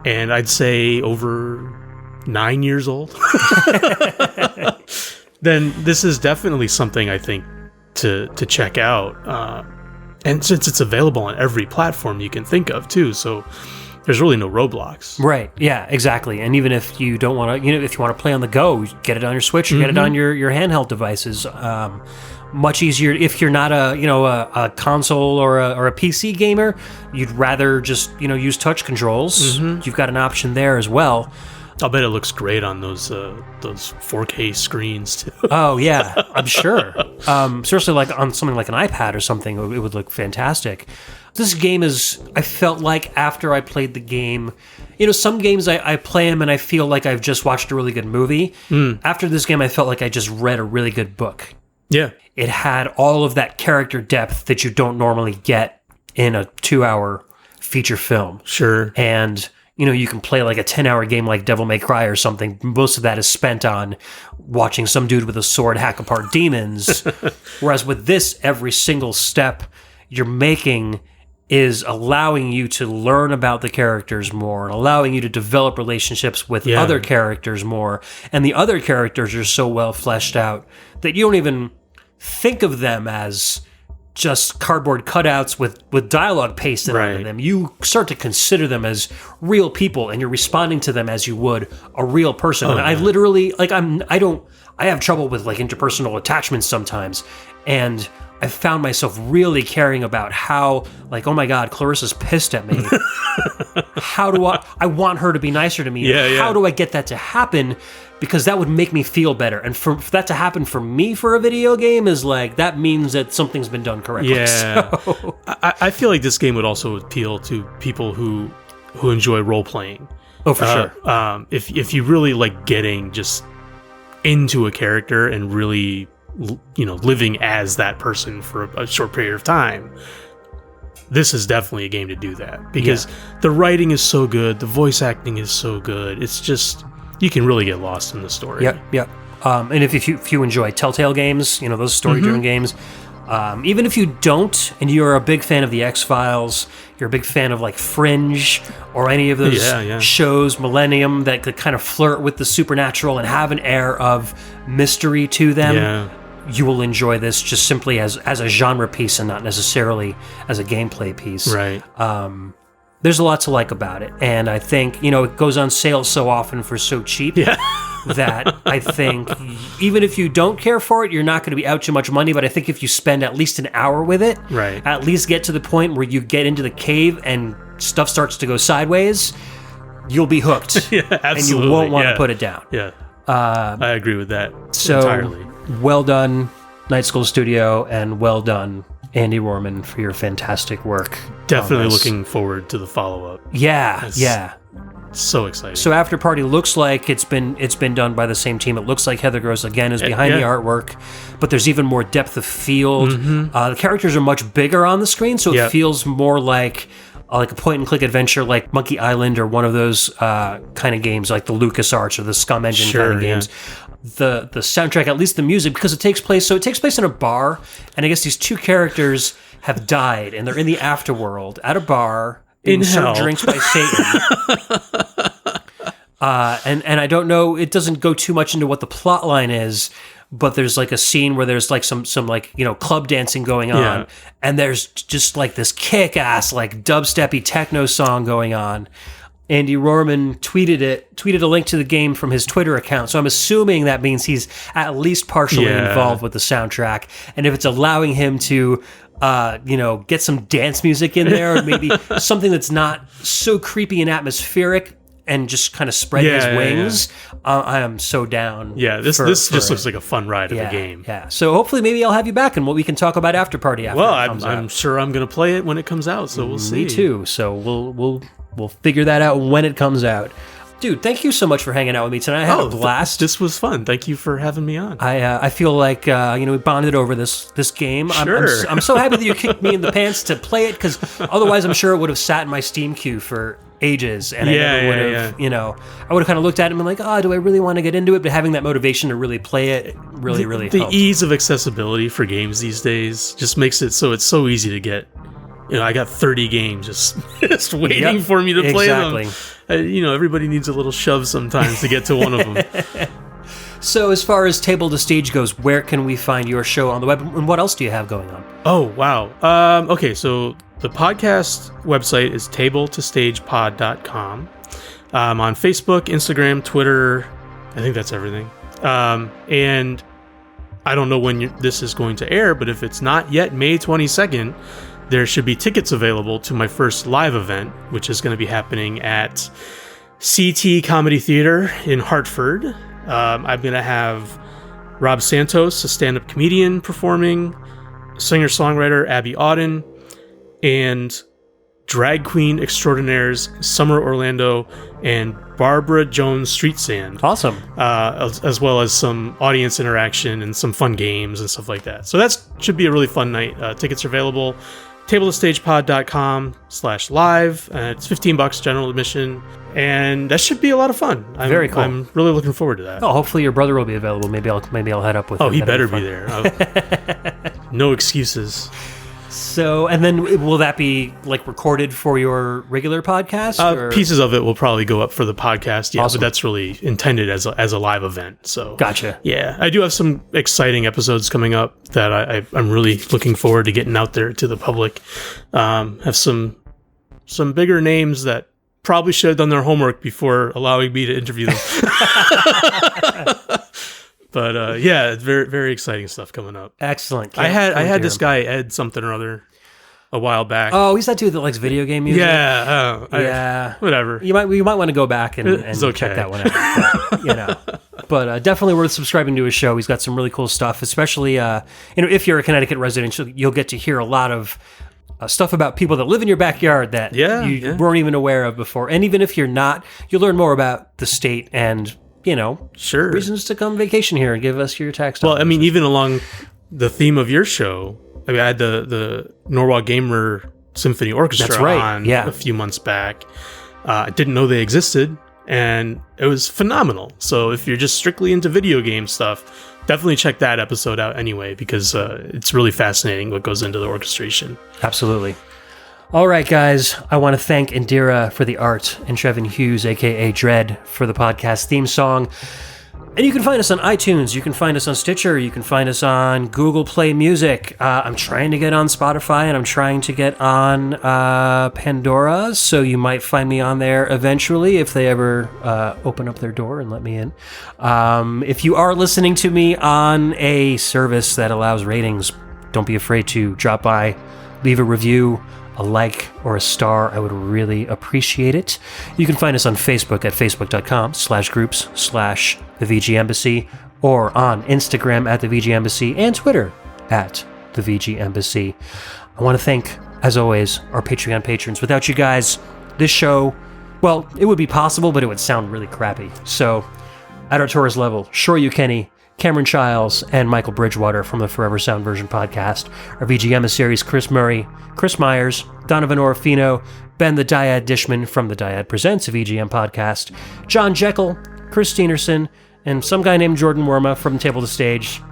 and I'd say over 9 years old, then this is definitely something I think to check out. And since it's available on every platform you can think of too, so there's really no roadblocks. Right. Yeah, exactly. And even if you don't want to, if you want to play on the go, get it on your Switch or get it on your handheld devices. Much easier if you're not a console or a PC gamer. You'd rather just use touch controls. You've got an option there as well. I'll bet it looks great on those 4K screens too. Oh yeah, I'm sure. Seriously, like on something like an iPad or something, it would look fantastic. This game is, I felt like after I played the game, some games I play them and I feel like I've just watched a really good movie. After this game, I felt like I just read a really good book. Yeah. It had all of that character depth that you don't normally get in a 2-hour feature film. Sure. And you can play like a 10-hour game like Devil May Cry or something. Most of that is spent on watching some dude with a sword hack apart demons. Whereas with this, every single step you're making is allowing you to learn about the characters more and allowing you to develop relationships with other characters more. And the other characters are so well fleshed out that you don't even think of them as just cardboard cutouts with dialogue pasted onto them. You start to consider them as real people, and you're responding to them as you would a real person. And I literally, like, I have trouble with like interpersonal attachments sometimes, and I found myself really caring about how, like, oh my God, Clarissa's pissed at me. How do I want her to be nicer to me? How do I get that to happen? Because that would make me feel better. And for that to happen for me for a video game is like, that means that something's been done correctly. Yeah. So. I feel like this game would also appeal to people who enjoy role playing. Oh, for sure. If you really like getting just into a character and really, living as that person for a short period of time, this is definitely a game to do that. Because the writing is so good, the voice acting is so good. It's just, you can really get lost in the story. Yep. And if you enjoy Telltale games, those story-driven games, even if you don't, and you're a big fan of the X-Files, you're a big fan of like Fringe or any of those shows, Millennium, that could kind of flirt with the supernatural and have an air of mystery to them, you will enjoy this just simply as a genre piece and not necessarily as a gameplay piece. Right. There's a lot to like about it, and I think it goes on sale so often for so cheap that I think even if you don't care for it, you're not going to be out too much money. But I think if you spend at least an hour with it, at least get to the point where you get into the cave and stuff starts to go sideways, you'll be hooked, and you won't want to put it down. Yeah, I agree with that entirely. Well done, Night School Studio, and well done, Andy Werme, for your fantastic work. Definitely looking forward to the follow-up. Yeah. So exciting. So After Party looks like it's been done by the same team. It looks like Heather Gross again is behind the artwork, but there's even more depth of field. The characters are much bigger on the screen, so it feels more like a point-and-click adventure like Monkey Island or one of those kind of games like the LucasArts or the Scum Engine kind of games. The soundtrack, at least the music, because it takes place in a bar, and I guess these two characters have died, and they're in the afterworld at a bar being served drinks by Satan. And I don't know, it doesn't go too much into what the plot line is, but there's like a scene where there's like some like club dancing going on, and there's just like this kick-ass like dubsteppy techno song going on. Andy Werme tweeted a link to the game from his Twitter account, so I'm assuming that means he's at least partially involved with the soundtrack, and if it's allowing him to get some dance music in there, or maybe something that's not so creepy and atmospheric and just kind of spread his wings, I am so down. Yeah, this just looks like a fun ride of a game. Yeah, so hopefully maybe I'll have you back and we can talk about After Party after it comes out. I'm sure I'm going to play it when it comes out, so we'll see. Me too, so we'll figure that out when it comes out. Dude, thank you so much for hanging out with me tonight. I had a blast. This was fun. Thank you for having me on. I feel like we bonded over this game. Sure. I'm so happy that you kicked me in the pants to play it, because otherwise I'm sure it would have sat in my Steam queue for ages, and I never would have. I would have kind of looked at it and been like, oh, do I really want to get into it? But having that motivation to really play it really helped. The ease of accessibility for games these days just makes it so it's so easy to get. I got 30 games just waiting for me to play them. Everybody needs a little shove sometimes to get to one of them. So as far as Table to Stage goes, where can we find your show on the web, and what else do you have going on? Oh, wow. Okay, so the podcast website is tabletostagepod.com. On Facebook, Instagram, Twitter, I think that's everything. And I don't know when this is going to air, but if it's not yet May 22nd, there should be tickets available to my first live event, which is going to be happening at CT Comedy Theater in Hartford. I'm going to have Rob Santos, a stand-up comedian, performing, singer-songwriter Abby Auden, and drag queen extraordinaires Summer Orlando and Barbara Jones Street Sand. Awesome. As well as some audience interaction and some fun games and stuff like that. So that should be a really fun night. Tickets are available. tabletostagepod.com/live. It's $15 general admission, and that should be a lot of fun. Very cool. I'm really looking forward to that. Oh, hopefully your brother will be available. Maybe I'll head up with him. Oh, he better be there. No excuses. So, and then will that be like recorded for your regular podcast? Pieces of it will probably go up for the podcast. Yeah, Awesome. but that's really intended as a live event. So Gotcha. Yeah, I do have some exciting episodes coming up that I'm really looking forward to getting out there to the public. Have some bigger names that probably should have done their homework before allowing me to interview them. But yeah, very, very exciting stuff coming up. Excellent. I had this guy Ed something or other a while back. Oh, he's that dude that likes video game music. Yeah, whatever. You might want to go back and okay. check that one out. But definitely worth subscribing to his show. He's got some really cool stuff, especially if you're a Connecticut resident, you'll get to hear a lot of stuff about people that live in your backyard that you weren't even aware of before. And even if you're not, you'll learn more about the state and sure, reasons to come vacation here and give us your tax dollars. Well, I mean, even along the theme of your show, I had the Norwalk Gamer Symphony Orchestra on a few months back. I didn't know they existed, and it was phenomenal. So if you're just strictly into video game stuff, definitely check that episode out anyway, because it's really fascinating what goes into the orchestration. Absolutely. All right, guys, I want to thank Indira for the art and Trevin Hughes, a.k.a. Dread, for the podcast theme song. And you can find us on iTunes, you can find us on Stitcher, you can find us on Google Play Music. I'm trying to get on Spotify, and I'm trying to get on Pandora, so you might find me on there eventually if they ever open up their door and let me in. If you are listening to me on a service that allows ratings, don't be afraid to drop by, leave a review, a like, or a star. I would really appreciate it. You can find us on Facebook at facebook.com/groups/The VG Embassy, or on Instagram at The VG Embassy, and Twitter at The VG Embassy. I want to thank, as always, our Patreon patrons. Without you guys, this show, well, it would be possible, but it would sound really crappy. So, at our tourist level, Shoryu Kenny, Cameron Childs, and Michael Bridgewater from the Forever Sound Version podcast, our VG emissaries Chris Murray, Chris Myers, Donovan Orfino, Ben the Dyad Dishman from the Dyad Presents, a VGM podcast, John Jekyll, Chris Steenerson, and some guy named Jordan Werme from Table to Stage,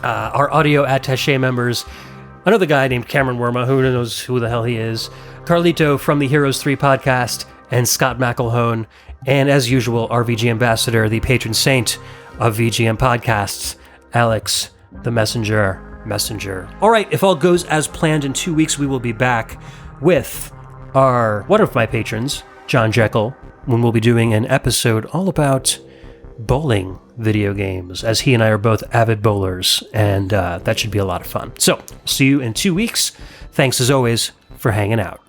our audio attaché members, another guy named Cameron Werme, who knows who the hell he is, Carlito from the Heroes 3 podcast, and Scott McElhone, and as usual, our VG ambassador, the patron saint of VGM podcasts, Alex, the messenger. All right, if all goes as planned, in 2 weeks we will be back with one of my patrons, John Jekyll, when we'll be doing an episode all about bowling video games, as he and I are both avid bowlers, and that should be a lot of fun. So, see you in 2 weeks. Thanks as always for hanging out.